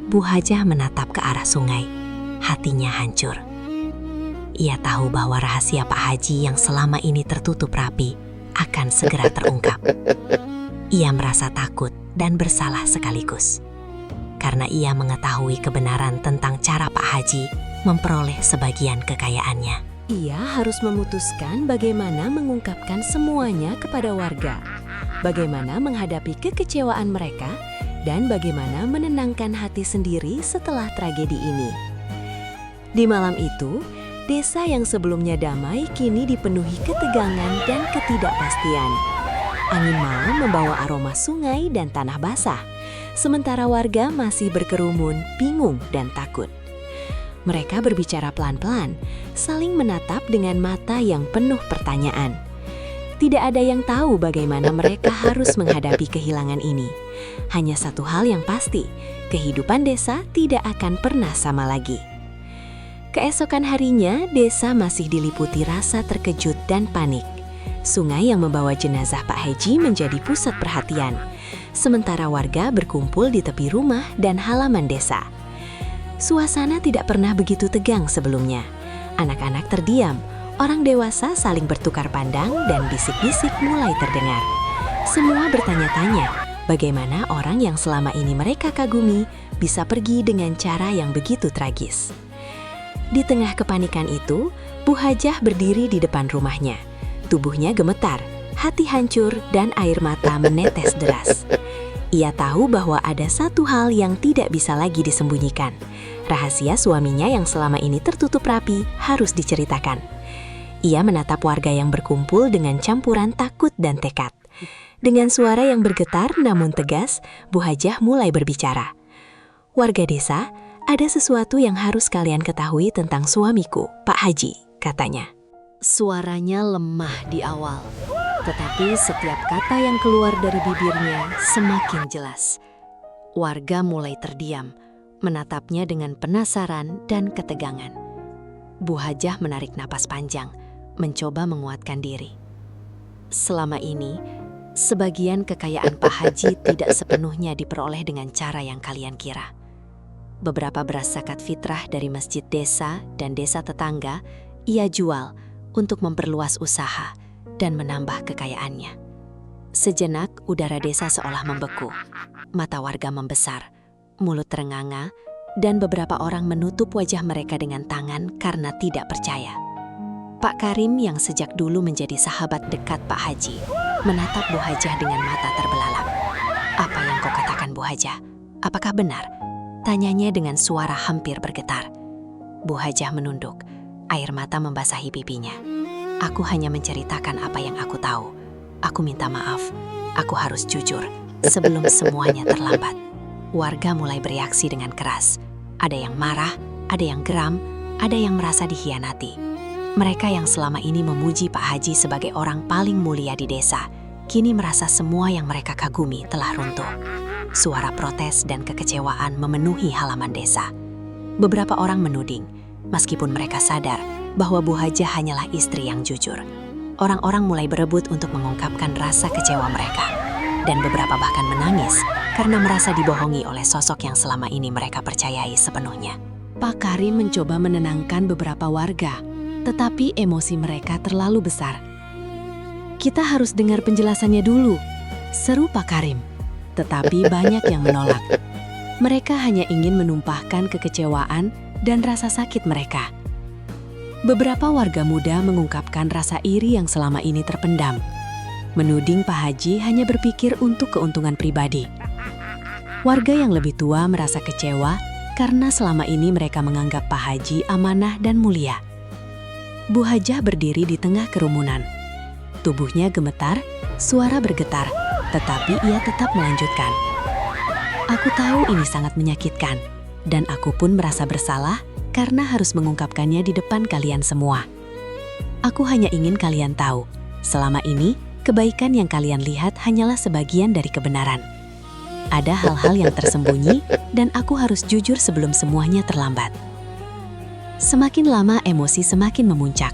Bu Hajah menatap ke arah sungai, hatinya hancur. Ia tahu bahwa rahasia Pak Haji yang selama ini tertutup rapi akan segera terungkap. Ia merasa takut dan bersalah sekaligus, karena ia mengetahui kebenaran tentang cara Pak Haji memperoleh sebagian kekayaannya. Ia harus memutuskan bagaimana mengungkapkan semuanya kepada warga, bagaimana menghadapi kekecewaan mereka, dan bagaimana menenangkan hati sendiri setelah tragedi ini. Di malam itu, desa yang sebelumnya damai kini dipenuhi ketegangan dan ketidakpastian. Angin malam membawa aroma sungai dan tanah basah, sementara warga masih berkerumun, bingung, dan takut. Mereka berbicara pelan-pelan, saling menatap dengan mata yang penuh pertanyaan. Tidak ada yang tahu bagaimana mereka harus menghadapi kehilangan ini. Hanya satu hal yang pasti, kehidupan desa tidak akan pernah sama lagi. Keesokan harinya, desa masih diliputi rasa terkejut dan panik. Sungai yang membawa jenazah Pak Haji menjadi pusat perhatian, sementara warga berkumpul di tepi rumah dan halaman desa. Suasana tidak pernah begitu tegang sebelumnya. Anak-anak terdiam, orang dewasa saling bertukar pandang, dan bisik-bisik mulai terdengar. Semua bertanya-tanya, bagaimana orang yang selama ini mereka kagumi bisa pergi dengan cara yang begitu tragis. Di tengah kepanikan itu, Bu Hajah berdiri di depan rumahnya. Tubuhnya gemetar, hati hancur, dan air mata menetes deras. Ia tahu bahwa ada satu hal yang tidak bisa lagi disembunyikan. Rahasia suaminya yang selama ini tertutup rapi harus diceritakan. Ia menatap warga yang berkumpul dengan campuran takut dan tekad. Dengan suara yang bergetar namun tegas, Bu Hajah mulai berbicara. "Warga desa, ada sesuatu yang harus kalian ketahui tentang suamiku, Pak Haji," katanya. Suaranya lemah di awal, tetapi setiap kata yang keluar dari bibirnya semakin jelas. Warga mulai terdiam, menatapnya dengan penasaran dan ketegangan. Bu Hajah menarik napas panjang, mencoba menguatkan diri. "Selama ini, sebagian kekayaan Pak Haji tidak sepenuhnya diperoleh dengan cara yang kalian kira. Beberapa beras zakat fitrah dari masjid desa dan desa tetangga ia jual untuk memperluas usaha dan menambah kekayaannya." Sejenak udara desa seolah membeku. Mata warga membesar, mulut terenganga, dan beberapa orang menutup wajah mereka dengan tangan karena tidak percaya. Pak Karim yang sejak dulu menjadi sahabat dekat Pak Haji menatap Bu Hajah dengan mata terbelalak. "Apa yang kau katakan, Bu Hajah? Apakah benar?" tanyanya dengan suara hampir bergetar. Bu Hajah menunduk, air mata membasahi pipinya. "Aku hanya menceritakan apa yang aku tahu. Aku minta maaf. Aku harus jujur sebelum semuanya terlambat." Warga mulai bereaksi dengan keras. Ada yang marah, ada yang geram, ada yang merasa dikhianati. Mereka yang selama ini memuji Pak Haji sebagai orang paling mulia di desa, kini merasa semua yang mereka kagumi telah runtuh. Suara protes dan kekecewaan memenuhi halaman desa. Beberapa orang menuding, meskipun mereka sadar bahwa Bu Hajah hanyalah istri yang jujur. Orang-orang mulai berebut untuk mengungkapkan rasa kecewa mereka. Dan beberapa bahkan menangis karena merasa dibohongi oleh sosok yang selama ini mereka percayai sepenuhnya. Pak Karim mencoba menenangkan beberapa warga, tetapi emosi mereka terlalu besar. "Kita harus dengar penjelasannya dulu," seru Pak Karim. Tetapi banyak yang menolak. Mereka hanya ingin menumpahkan kekecewaan dan rasa sakit mereka. Beberapa warga muda mengungkapkan rasa iri yang selama ini terpendam. Menuding Pak Haji hanya berpikir untuk keuntungan pribadi. Warga yang lebih tua merasa kecewa karena selama ini mereka menganggap Pak Haji amanah dan mulia. Bu Hajah berdiri di tengah kerumunan. Tubuhnya gemetar, suara bergetar, tetapi ia tetap melanjutkan. "Aku tahu ini sangat menyakitkan, dan aku pun merasa bersalah karena harus mengungkapkannya di depan kalian semua. Aku hanya ingin kalian tahu, selama ini kebaikan yang kalian lihat hanyalah sebagian dari kebenaran. Ada hal-hal yang tersembunyi dan aku harus jujur sebelum semuanya terlambat." Semakin lama emosi semakin memuncak.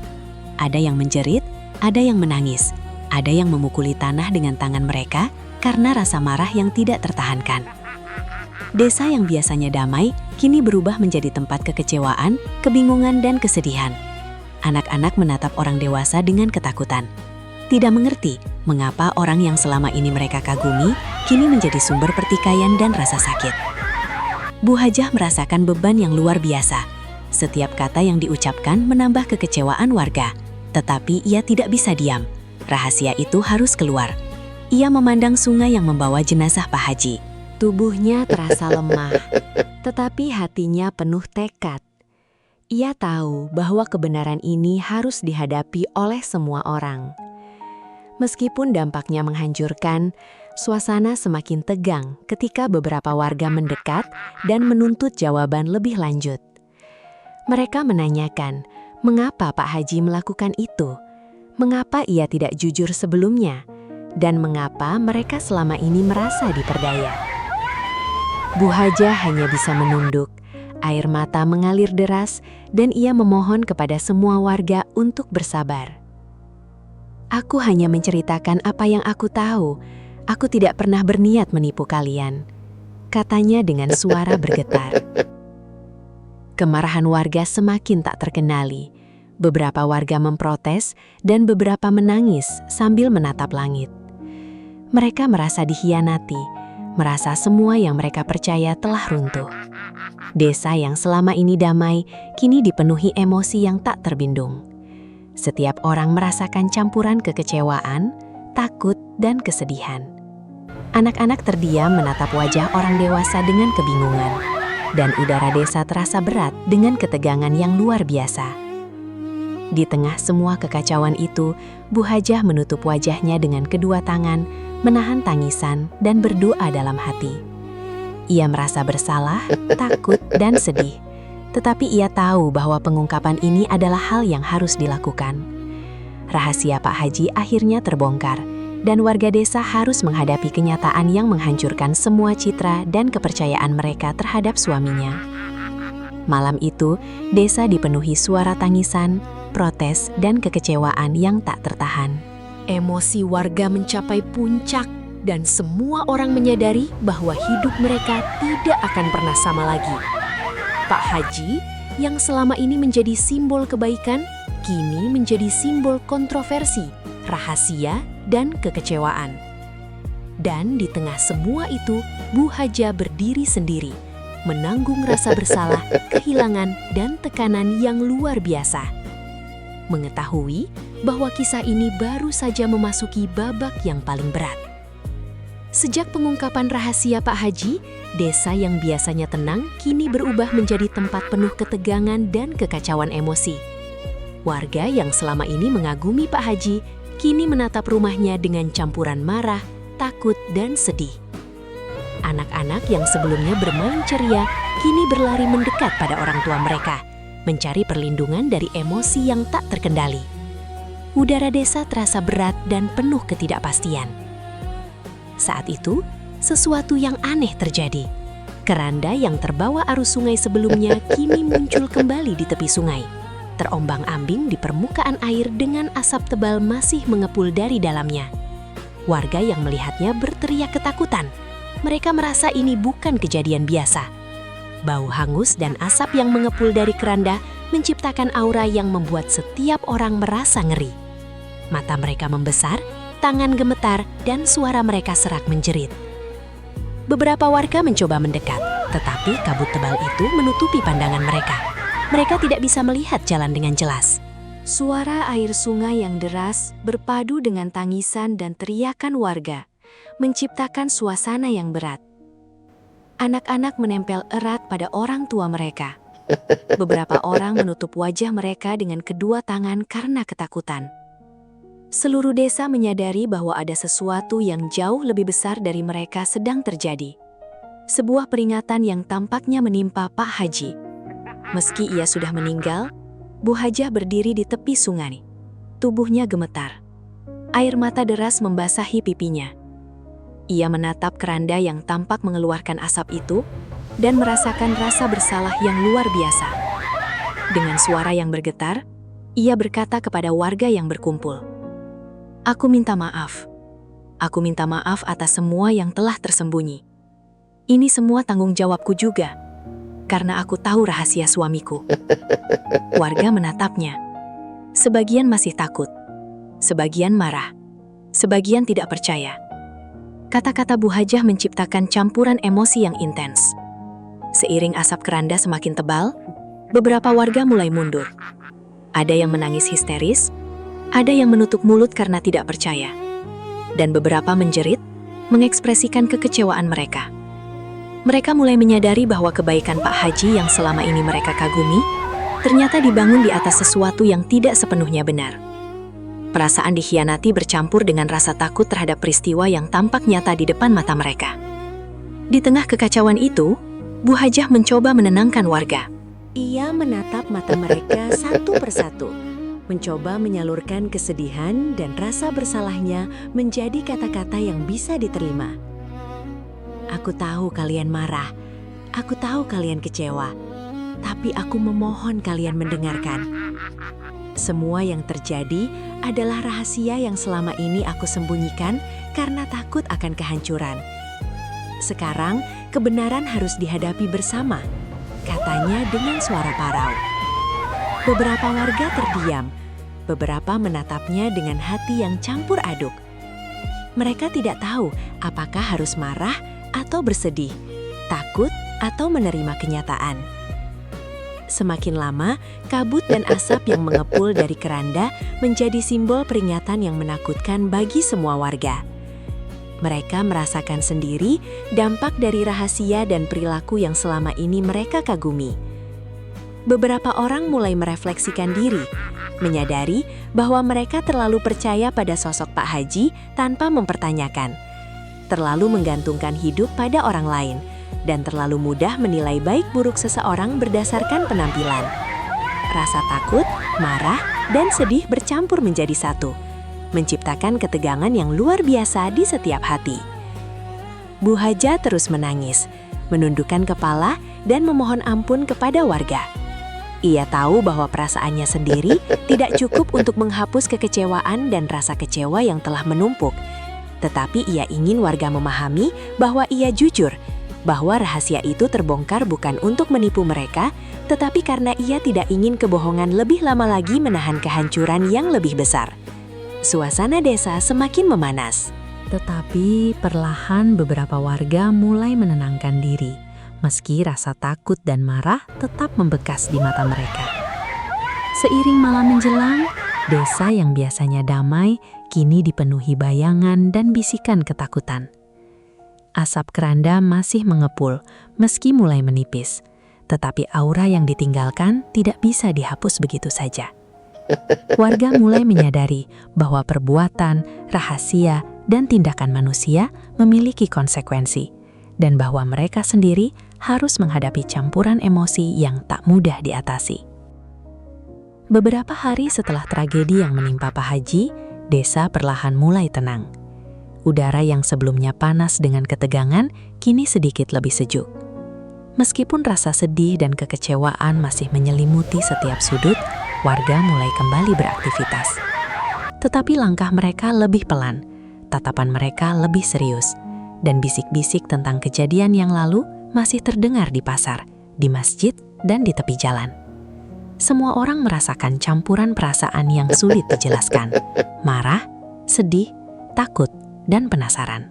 Ada yang menjerit, ada yang menangis, ada yang memukuli tanah dengan tangan mereka karena rasa marah yang tidak tertahankan. Desa yang biasanya damai kini berubah menjadi tempat kekecewaan, kebingungan, dan kesedihan. Anak-anak menatap orang dewasa dengan ketakutan. Tidak mengerti mengapa orang yang selama ini mereka kagumi kini menjadi sumber pertikaian dan rasa sakit. Bu Hajah merasakan beban yang luar biasa. Setiap kata yang diucapkan menambah kekecewaan warga, tetapi ia tidak bisa diam. Rahasia itu harus keluar. Ia memandang sungai yang membawa jenazah Pak Haji. Tubuhnya terasa lemah, tetapi hatinya penuh tekad. Ia tahu bahwa kebenaran ini harus dihadapi oleh semua orang. Meskipun dampaknya menghancurkan, suasana semakin tegang ketika beberapa warga mendekat dan menuntut jawaban lebih lanjut. Mereka menanyakan, mengapa Pak Haji melakukan itu? Mengapa ia tidak jujur sebelumnya? Dan mengapa mereka selama ini merasa diperdaya? Bu Hajah hanya bisa menunduk. Air mata mengalir deras dan ia memohon kepada semua warga untuk bersabar. "Aku hanya menceritakan apa yang aku tahu. Aku tidak pernah berniat menipu kalian," katanya dengan suara bergetar. Kemarahan warga semakin tak terkendali. Beberapa warga memprotes dan beberapa menangis sambil menatap langit. Mereka merasa dikhianati, merasa semua yang mereka percaya telah runtuh. Desa yang selama ini damai kini dipenuhi emosi yang tak terbendung. Setiap orang merasakan campuran kekecewaan, takut, dan kesedihan. Anak-anak terdiam menatap wajah orang dewasa dengan kebingungan, dan udara desa terasa berat dengan ketegangan yang luar biasa. Di tengah semua kekacauan itu, Bu Hajah menutup wajahnya dengan kedua tangan, menahan tangisan, dan berdoa dalam hati. Ia merasa bersalah, takut, dan sedih. Tetapi ia tahu bahwa pengungkapan ini adalah hal yang harus dilakukan. Rahasia Pak Haji akhirnya terbongkar, dan warga desa harus menghadapi kenyataan yang menghancurkan semua citra dan kepercayaan mereka terhadap suaminya. Malam itu, desa dipenuhi suara tangisan, protes, dan kekecewaan yang tak tertahan. Emosi warga mencapai puncak dan semua orang menyadari bahwa hidup mereka tidak akan pernah sama lagi. Pak Haji, yang selama ini menjadi simbol kebaikan, kini menjadi simbol kontroversi, rahasia, dan kekecewaan. Dan di tengah semua itu, Bu Hajah berdiri sendiri, menanggung rasa bersalah, kehilangan, dan tekanan yang luar biasa. Mengetahui bahwa kisah ini baru saja memasuki babak yang paling berat. Sejak pengungkapan rahasia Pak Haji, desa yang biasanya tenang kini berubah menjadi tempat penuh ketegangan dan kekacauan emosi. Warga yang selama ini mengagumi Pak Haji, kini menatap rumahnya dengan campuran marah, takut, dan sedih. Anak-anak yang sebelumnya bermain ceria, kini berlari mendekat pada orang tua mereka, mencari perlindungan dari emosi yang tak terkendali. Udara desa terasa berat dan penuh ketidakpastian. Saat itu, sesuatu yang aneh terjadi. Keranda yang terbawa arus sungai sebelumnya kini muncul kembali di tepi sungai, terombang-ambing di permukaan air dengan asap tebal masih mengepul dari dalamnya. Warga yang melihatnya berteriak ketakutan. Mereka merasa ini bukan kejadian biasa. Bau hangus dan asap yang mengepul dari keranda menciptakan aura yang membuat setiap orang merasa ngeri. Mata mereka membesar, tangan gemetar, dan suara mereka serak menjerit. Beberapa warga mencoba mendekat, tetapi kabut tebal itu menutupi pandangan mereka. Mereka tidak bisa melihat jalan dengan jelas. Suara air sungai yang deras berpadu dengan tangisan dan teriakan warga, menciptakan suasana yang berat. Anak-anak menempel erat pada orang tua mereka. Beberapa orang menutup wajah mereka dengan kedua tangan karena ketakutan. Seluruh desa menyadari bahwa ada sesuatu yang jauh lebih besar dari mereka sedang terjadi. Sebuah peringatan yang tampaknya menimpa Pak Haji. Meski ia sudah meninggal, Bu Hajah berdiri di tepi sungai. Tubuhnya gemetar. Air mata deras membasahi pipinya. Ia menatap keranda yang tampak mengeluarkan asap itu dan merasakan rasa bersalah yang luar biasa. Dengan suara yang bergetar, ia berkata kepada warga yang berkumpul, "Aku minta maaf. Aku minta maaf atas semua yang telah tersembunyi. Ini semua tanggung jawabku juga, karena aku tahu rahasia suamiku." Warga menatapnya. Sebagian masih takut, sebagian marah, sebagian tidak percaya. Kata-kata Bu Hajah menciptakan campuran emosi yang intens. Seiring asap keranda semakin tebal, beberapa warga mulai mundur. Ada yang menangis histeris, ada yang menutup mulut karena tidak percaya, dan beberapa menjerit, mengekspresikan kekecewaan mereka. Mereka mulai menyadari bahwa kebaikan Pak Haji yang selama ini mereka kagumi, ternyata dibangun di atas sesuatu yang tidak sepenuhnya benar. Perasaan dikhianati bercampur dengan rasa takut terhadap peristiwa yang tampak nyata di depan mata mereka. Di tengah kekacauan itu, Bu Hajah mencoba menenangkan warga. Ia menatap mata mereka satu persatu, mencoba menyalurkan kesedihan dan rasa bersalahnya menjadi kata-kata yang bisa diterima. "Aku tahu kalian marah, aku tahu kalian kecewa, tapi aku memohon kalian mendengarkan. Semua yang terjadi adalah rahasia yang selama ini aku sembunyikan karena takut akan kehancuran. Sekarang, kebenaran harus dihadapi bersama," katanya dengan suara parau. Beberapa warga terdiam, beberapa menatapnya dengan hati yang campur aduk. Mereka tidak tahu apakah harus marah atau bersedih, takut atau menerima kenyataan. Semakin lama, kabut dan asap yang mengepul dari keranda menjadi simbol peringatan yang menakutkan bagi semua warga. Mereka merasakan sendiri dampak dari rahasia dan perilaku yang selama ini mereka kagumi. Beberapa orang mulai merefleksikan diri, menyadari bahwa mereka terlalu percaya pada sosok Pak Haji tanpa mempertanyakan, terlalu menggantungkan hidup pada orang lain, dan terlalu mudah menilai baik buruk seseorang berdasarkan penampilan. Rasa takut, marah, dan sedih bercampur menjadi satu, menciptakan ketegangan yang luar biasa di setiap hati. Bu Haja terus menangis, menundukkan kepala dan memohon ampun kepada warga. Ia tahu bahwa perasaannya sendiri tidak cukup untuk menghapus kekecewaan dan rasa kecewa yang telah menumpuk. Tetapi ia ingin warga memahami bahwa ia jujur, bahwa rahasia itu terbongkar bukan untuk menipu mereka, tetapi karena ia tidak ingin kebohongan lebih lama lagi menahan kehancuran yang lebih besar. Suasana desa semakin memanas. Tetapi perlahan beberapa warga mulai menenangkan diri, meski rasa takut dan marah tetap membekas di mata mereka. Seiring malam menjelang, desa yang biasanya damai kini dipenuhi bayangan dan bisikan ketakutan. Asap keranda masih mengepul meski mulai menipis, tetapi aura yang ditinggalkan tidak bisa dihapus begitu saja. Warga mulai menyadari bahwa perbuatan, rahasia, dan tindakan manusia memiliki konsekuensi, dan bahwa mereka sendiri harus menghadapi campuran emosi yang tak mudah diatasi. Beberapa hari setelah tragedi yang menimpa Pak Haji, desa perlahan mulai tenang. Udara yang sebelumnya panas dengan ketegangan kini sedikit lebih sejuk. Meskipun rasa sedih dan kekecewaan masih menyelimuti setiap sudut, warga mulai kembali beraktivitas. Tetapi langkah mereka lebih pelan, tatapan mereka lebih serius, dan bisik-bisik tentang kejadian yang lalu masih terdengar di pasar, di masjid, dan di tepi jalan. Semua orang merasakan campuran perasaan yang sulit dijelaskan, marah, sedih, takut, dan penasaran.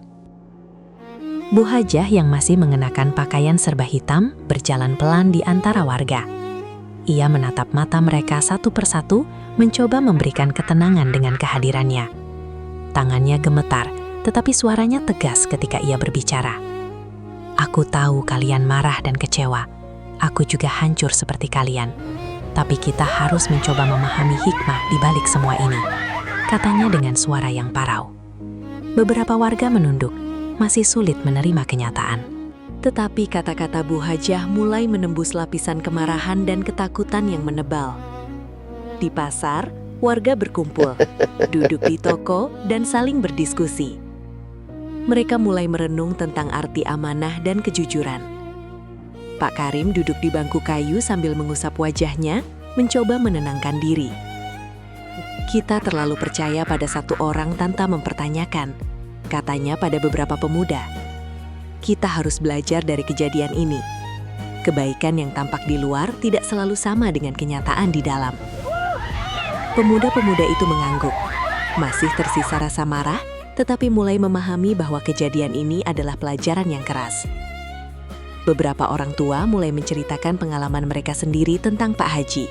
Bu Hajah yang masih mengenakan pakaian serba hitam berjalan pelan di antara warga. Ia menatap mata mereka satu persatu, mencoba memberikan ketenangan dengan kehadirannya. Tangannya gemetar, tetapi suaranya tegas ketika ia berbicara. Aku tahu kalian marah dan kecewa. Aku juga hancur seperti kalian. Tapi kita harus mencoba memahami hikmah di balik semua ini, katanya dengan suara yang parau. Beberapa warga menunduk, masih sulit menerima kenyataan. Tetapi kata-kata Bu Hajah mulai menembus lapisan kemarahan dan ketakutan yang menebal. Di pasar, warga berkumpul, duduk di toko, dan saling berdiskusi. Mereka mulai merenung tentang arti amanah dan kejujuran. Pak Karim duduk di bangku kayu sambil mengusap wajahnya, mencoba menenangkan diri. Kita terlalu percaya pada satu orang tanpa mempertanyakan, katanya pada beberapa pemuda. Kita harus belajar dari kejadian ini. Kebaikan yang tampak di luar tidak selalu sama dengan kenyataan di dalam. Pemuda-pemuda itu mengangguk. Masih tersisa rasa marah, tetapi mulai memahami bahwa kejadian ini adalah pelajaran yang keras. Beberapa orang tua mulai menceritakan pengalaman mereka sendiri tentang Pak Haji.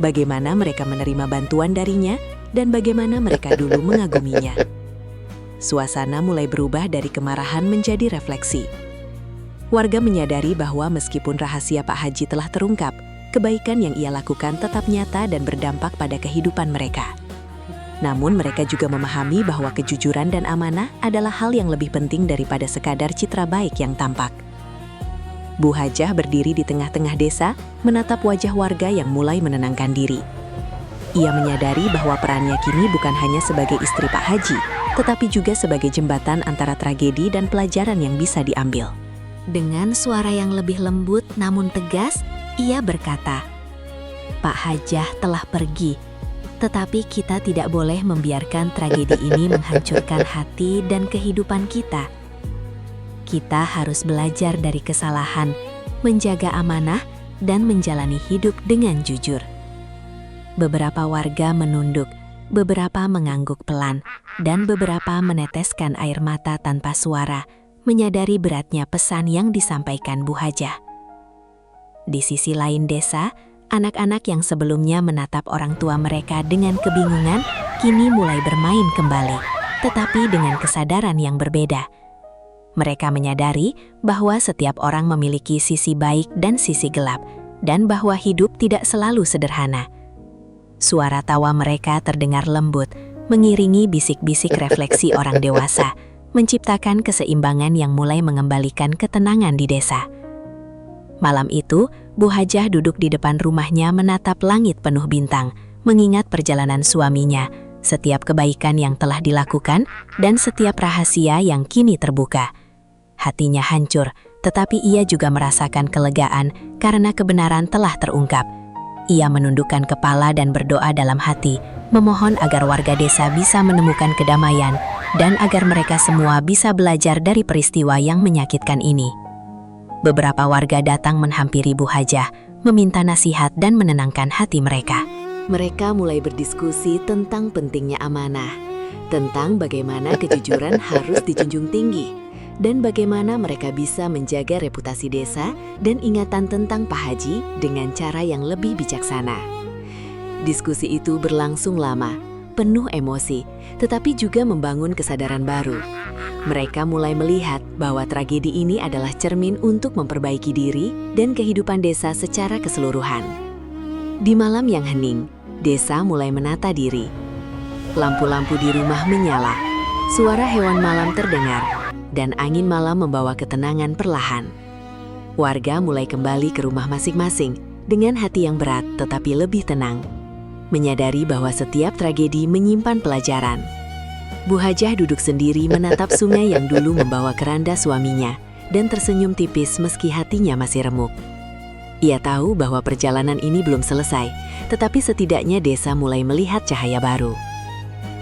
Bagaimana mereka menerima bantuan darinya, dan bagaimana mereka dulu mengaguminya. Suasana mulai berubah dari kemarahan menjadi refleksi. Warga menyadari bahwa meskipun rahasia Pak Haji telah terungkap, kebaikan yang ia lakukan tetap nyata dan berdampak pada kehidupan mereka. Namun mereka juga memahami bahwa kejujuran dan amanah adalah hal yang lebih penting daripada sekadar citra baik yang tampak. Bu Hajah berdiri di tengah-tengah desa, menatap wajah warga yang mulai menenangkan diri. Ia menyadari bahwa perannya kini bukan hanya sebagai istri Pak Haji, tetapi juga sebagai jembatan antara tragedi dan pelajaran yang bisa diambil. Dengan suara yang lebih lembut namun tegas, ia berkata, "Pak Hajah telah pergi, tetapi kita tidak boleh membiarkan tragedi ini menghancurkan hati dan kehidupan kita. Kita harus belajar dari kesalahan, menjaga amanah, dan menjalani hidup dengan jujur." Beberapa warga menunduk, beberapa mengangguk pelan, dan beberapa meneteskan air mata tanpa suara, menyadari beratnya pesan yang disampaikan Bu Hajah. Di sisi lain desa, anak-anak yang sebelumnya menatap orang tua mereka dengan kebingungan, kini mulai bermain kembali, tetapi dengan kesadaran yang berbeda. Mereka menyadari bahwa setiap orang memiliki sisi baik dan sisi gelap, dan bahwa hidup tidak selalu sederhana. Suara tawa mereka terdengar lembut, mengiringi bisik-bisik refleksi orang dewasa, menciptakan keseimbangan yang mulai mengembalikan ketenangan di desa. Malam itu, Bu Hajah duduk di depan rumahnya menatap langit penuh bintang, mengingat perjalanan suaminya, setiap kebaikan yang telah dilakukan, dan setiap rahasia yang kini terbuka. Hatinya hancur, tetapi ia juga merasakan kelegaan karena kebenaran telah terungkap. Ia menundukkan kepala dan berdoa dalam hati, memohon agar warga desa bisa menemukan kedamaian dan agar mereka semua bisa belajar dari peristiwa yang menyakitkan ini. Beberapa warga datang menghampiri Bu Hajah, meminta nasihat dan menenangkan hati mereka. Mereka mulai berdiskusi tentang pentingnya amanah, tentang bagaimana kejujuran harus dijunjung tinggi, dan bagaimana mereka bisa menjaga reputasi desa dan ingatan tentang Pak Haji dengan cara yang lebih bijaksana. Diskusi itu berlangsung lama, penuh emosi, tetapi juga membangun kesadaran baru. Mereka mulai melihat bahwa tragedi ini adalah cermin untuk memperbaiki diri dan kehidupan desa secara keseluruhan. Di malam yang hening, desa mulai menata diri. Lampu-lampu di rumah menyala, suara hewan malam terdengar, dan angin malam membawa ketenangan perlahan. Warga mulai kembali ke rumah masing-masing dengan hati yang berat tetapi lebih tenang, menyadari bahwa setiap tragedi menyimpan pelajaran. Bu Hajah duduk sendiri menatap sungai yang dulu membawa keranda suaminya dan tersenyum tipis meski hatinya masih remuk. Ia tahu bahwa perjalanan ini belum selesai, tetapi setidaknya desa mulai melihat cahaya baru.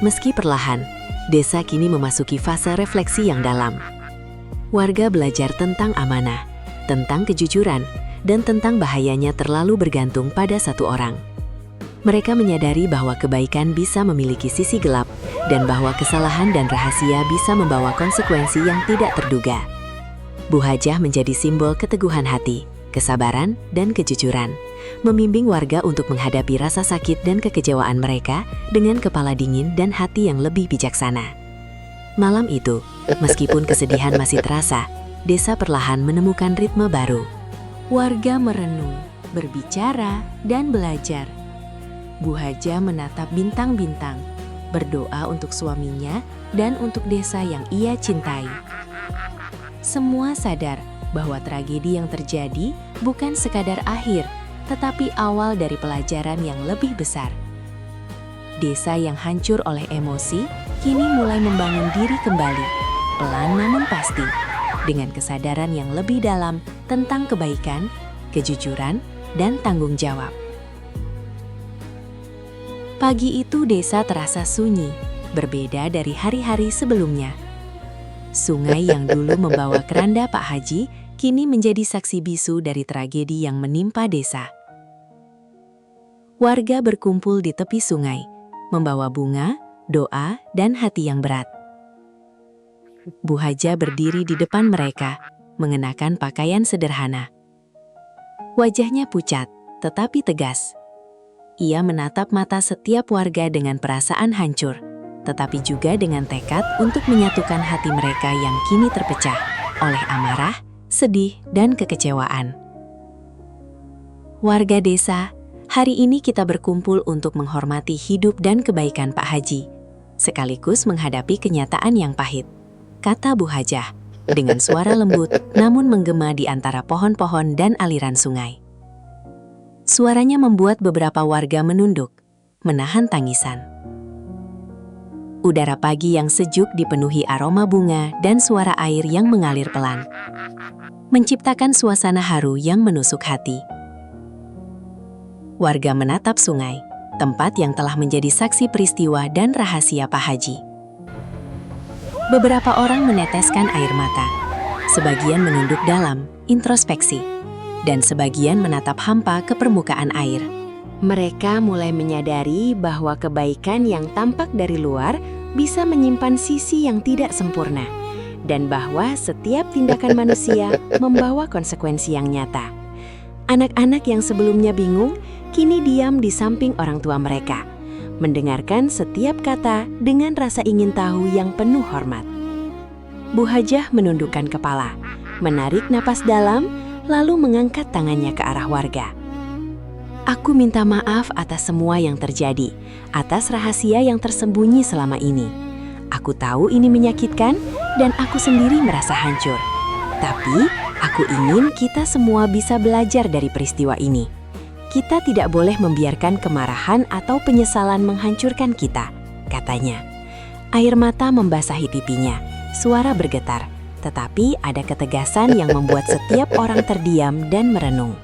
Meski perlahan, desa kini memasuki fase refleksi yang dalam. Warga belajar tentang amanah, tentang kejujuran, dan tentang bahayanya terlalu bergantung pada satu orang. Mereka menyadari bahwa kebaikan bisa memiliki sisi gelap, dan bahwa kesalahan dan rahasia bisa membawa konsekuensi yang tidak terduga. Bu Hajah menjadi simbol keteguhan hati, kesabaran, dan kejujuran, membimbing warga untuk menghadapi rasa sakit dan kekecewaan mereka dengan kepala dingin dan hati yang lebih bijaksana. Malam itu, meskipun kesedihan masih terasa, desa perlahan menemukan ritme baru. Warga merenung, berbicara, dan belajar. Bu Hajah menatap bintang-bintang, berdoa untuk suaminya dan untuk desa yang ia cintai. Semua sadar bahwa tragedi yang terjadi bukan sekadar akhir, tetapi awal dari pelajaran yang lebih besar. Desa yang hancur oleh emosi kini mulai membangun diri kembali, pelan namun pasti, dengan kesadaran yang lebih dalam tentang kebaikan, kejujuran, dan tanggung jawab. Pagi itu desa terasa sunyi, berbeda dari hari-hari sebelumnya. Sungai yang dulu membawa keranda Pak Haji kini menjadi saksi bisu dari tragedi yang menimpa desa. Warga berkumpul di tepi sungai, membawa bunga, doa, dan hati yang berat. Bu Hajah berdiri di depan mereka, mengenakan pakaian sederhana. Wajahnya pucat, tetapi tegas. Ia menatap mata setiap warga dengan perasaan hancur, tetapi juga dengan tekad untuk menyatukan hati mereka yang kini terpecah oleh amarah, sedih, dan kekecewaan. Warga desa, hari ini kita berkumpul untuk menghormati hidup dan kebaikan Pak Haji, sekaligus menghadapi kenyataan yang pahit, kata Bu Hajah, dengan suara lembut namun menggema di antara pohon-pohon dan aliran sungai. Suaranya membuat beberapa warga menunduk, menahan tangisan. Udara pagi yang sejuk dipenuhi aroma bunga dan suara air yang mengalir pelan, menciptakan suasana haru yang menusuk hati. Warga menatap sungai, tempat yang telah menjadi saksi peristiwa dan rahasia Pak Haji. Beberapa orang meneteskan air mata, sebagian menunduk dalam, introspeksi, dan sebagian menatap hampa ke permukaan air. Mereka mulai menyadari bahwa kebaikan yang tampak dari luar bisa menyimpan sisi yang tidak sempurna, dan bahwa setiap tindakan manusia membawa konsekuensi yang nyata. Anak-anak yang sebelumnya bingung, kini diam di samping orang tua mereka, mendengarkan setiap kata dengan rasa ingin tahu yang penuh hormat. Bu Hajah menundukkan kepala, menarik napas dalam, lalu mengangkat tangannya ke arah warga. Aku minta maaf atas semua yang terjadi, atas rahasia yang tersembunyi selama ini. Aku tahu ini menyakitkan dan aku sendiri merasa hancur. Tapi, aku ingin kita semua bisa belajar dari peristiwa ini. Kita tidak boleh membiarkan kemarahan atau penyesalan menghancurkan kita, katanya. Air mata membasahi pipinya, suara bergetar, tetapi ada ketegasan yang membuat setiap orang terdiam dan merenung.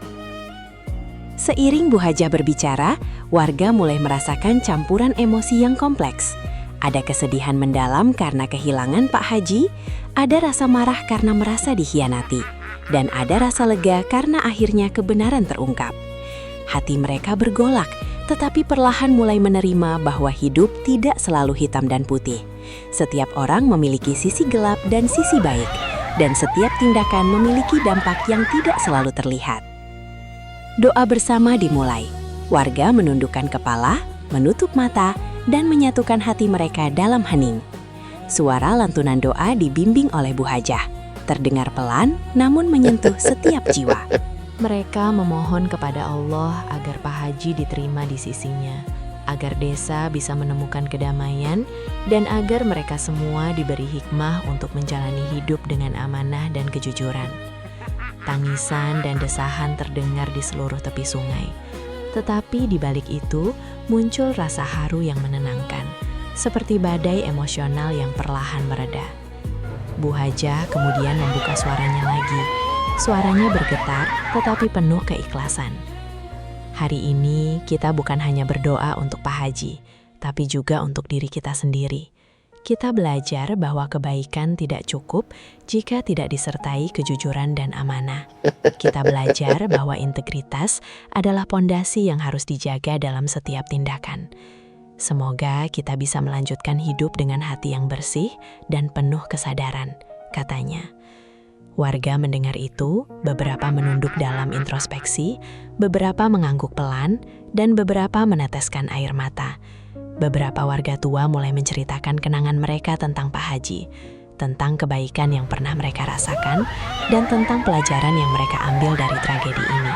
Seiring Bu Hajah berbicara, warga mulai merasakan campuran emosi yang kompleks. Ada kesedihan mendalam karena kehilangan Pak Haji, ada rasa marah karena merasa dikhianati, dan ada rasa lega karena akhirnya kebenaran terungkap. Hati mereka bergolak, tetapi perlahan mulai menerima bahwa hidup tidak selalu hitam dan putih. Setiap orang memiliki sisi gelap dan sisi baik, dan setiap tindakan memiliki dampak yang tidak selalu terlihat. Doa bersama dimulai. Warga menundukkan kepala, menutup mata, dan menyatukan hati mereka dalam hening. Suara lantunan doa dibimbing oleh Bu Hajah, terdengar pelan namun menyentuh setiap jiwa. Mereka memohon kepada Allah agar Pak Haji diterima di sisinya, agar desa bisa menemukan kedamaian, dan agar mereka semua diberi hikmah untuk menjalani hidup dengan amanah dan kejujuran. Tangisan dan desahan terdengar di seluruh tepi sungai. Tetapi di balik itu, muncul rasa haru yang menenangkan, seperti badai emosional yang perlahan mereda. Bu Hajah kemudian membuka suaranya lagi. Suaranya bergetar, tetapi penuh keikhlasan. Hari ini kita bukan hanya berdoa untuk Pak Haji, tapi juga untuk diri kita sendiri. Kita belajar bahwa kebaikan tidak cukup jika tidak disertai kejujuran dan amanah. Kita belajar bahwa integritas adalah pondasi yang harus dijaga dalam setiap tindakan. Semoga kita bisa melanjutkan hidup dengan hati yang bersih dan penuh kesadaran, katanya. Warga mendengar itu, beberapa menunduk dalam introspeksi, beberapa mengangguk pelan, dan beberapa meneteskan air mata. Beberapa warga tua mulai menceritakan kenangan mereka tentang Pak Haji, tentang kebaikan yang pernah mereka rasakan, dan tentang pelajaran yang mereka ambil dari tragedi ini.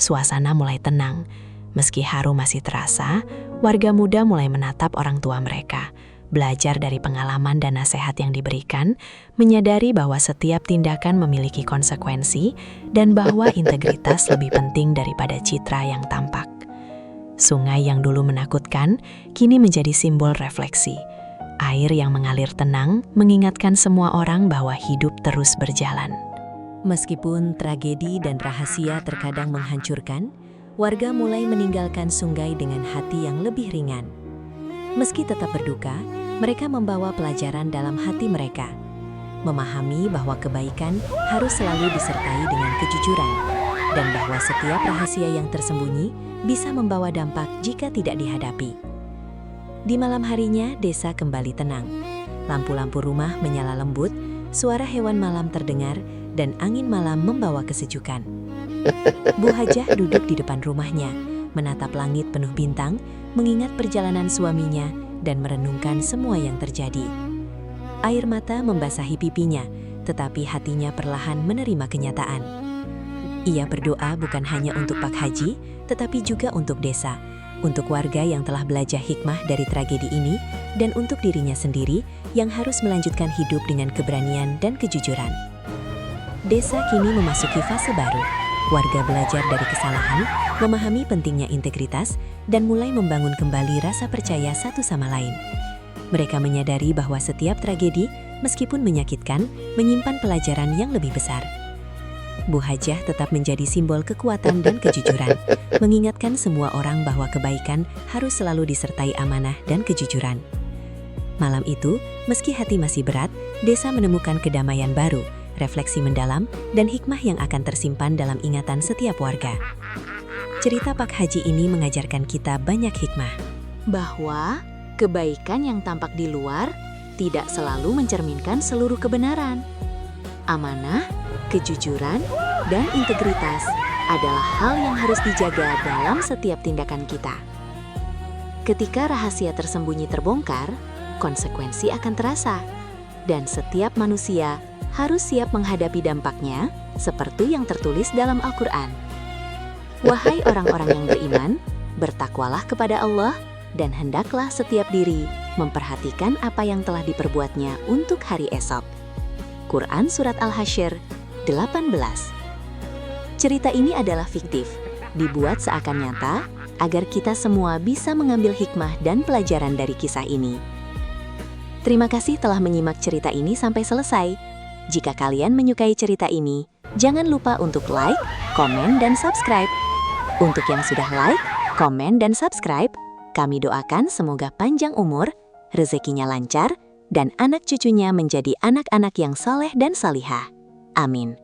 Suasana mulai tenang. Meski haru masih terasa, warga muda mulai menatap orang tua mereka, belajar dari pengalaman dan nasihat yang diberikan, menyadari bahwa setiap tindakan memiliki konsekuensi, dan bahwa integritas lebih penting daripada citra yang tampak. Sungai yang dulu menakutkan, kini menjadi simbol refleksi. Air yang mengalir tenang mengingatkan semua orang bahwa hidup terus berjalan. Meskipun tragedi dan rahasia terkadang menghancurkan, warga mulai meninggalkan sungai dengan hati yang lebih ringan. Meski tetap berduka, mereka membawa pelajaran dalam hati mereka. Memahami bahwa kebaikan harus selalu disertai dengan kejujuran, dan bahwa setiap rahasia yang tersembunyi bisa membawa dampak jika tidak dihadapi. Di malam harinya, desa kembali tenang. Lampu-lampu rumah menyala lembut, suara hewan malam terdengar, dan angin malam membawa kesejukan. Bu Hajah duduk di depan rumahnya, menatap langit penuh bintang, mengingat perjalanan suaminya, dan merenungkan semua yang terjadi. Air mata membasahi pipinya, tetapi hatinya perlahan menerima kenyataan. Ia berdoa bukan hanya untuk Pak Haji, tetapi juga untuk desa, untuk warga yang telah belajar hikmah dari tragedi ini, dan untuk dirinya sendiri yang harus melanjutkan hidup dengan keberanian dan kejujuran. Desa kini memasuki fase baru. Warga belajar dari kesalahan, memahami pentingnya integritas, dan mulai membangun kembali rasa percaya satu sama lain. Mereka menyadari bahwa setiap tragedi, meskipun menyakitkan, menyimpan pelajaran yang lebih besar. Bu Hajah tetap menjadi simbol kekuatan dan kejujuran, mengingatkan semua orang bahwa kebaikan harus selalu disertai amanah dan kejujuran. Malam itu, meski hati masih berat, desa menemukan kedamaian baru, refleksi mendalam, dan hikmah yang akan tersimpan dalam ingatan setiap warga. Cerita Pak Haji ini mengajarkan kita banyak hikmah. Bahwa kebaikan yang tampak di luar tidak selalu mencerminkan seluruh kebenaran. Amanah, kejujuran, dan integritas adalah hal yang harus dijaga dalam setiap tindakan kita. Ketika rahasia tersembunyi terbongkar, konsekuensi akan terasa, dan setiap manusia harus siap menghadapi dampaknya seperti yang tertulis dalam Al-Quran. Wahai orang-orang yang beriman, bertakwalah kepada Allah dan hendaklah setiap diri memperhatikan apa yang telah diperbuatnya untuk hari esok. Quran Surat Al-Hasyr 18. Cerita ini adalah fiktif, dibuat seakan nyata agar kita semua bisa mengambil hikmah dan pelajaran dari kisah ini. Terima kasih telah menyimak cerita ini sampai selesai. Jika kalian menyukai cerita ini, jangan lupa untuk like, komen, dan subscribe. Untuk yang sudah like, komen, dan subscribe, kami doakan semoga panjang umur, rezekinya lancar, dan anak cucunya menjadi anak-anak yang soleh dan salihah. Amin.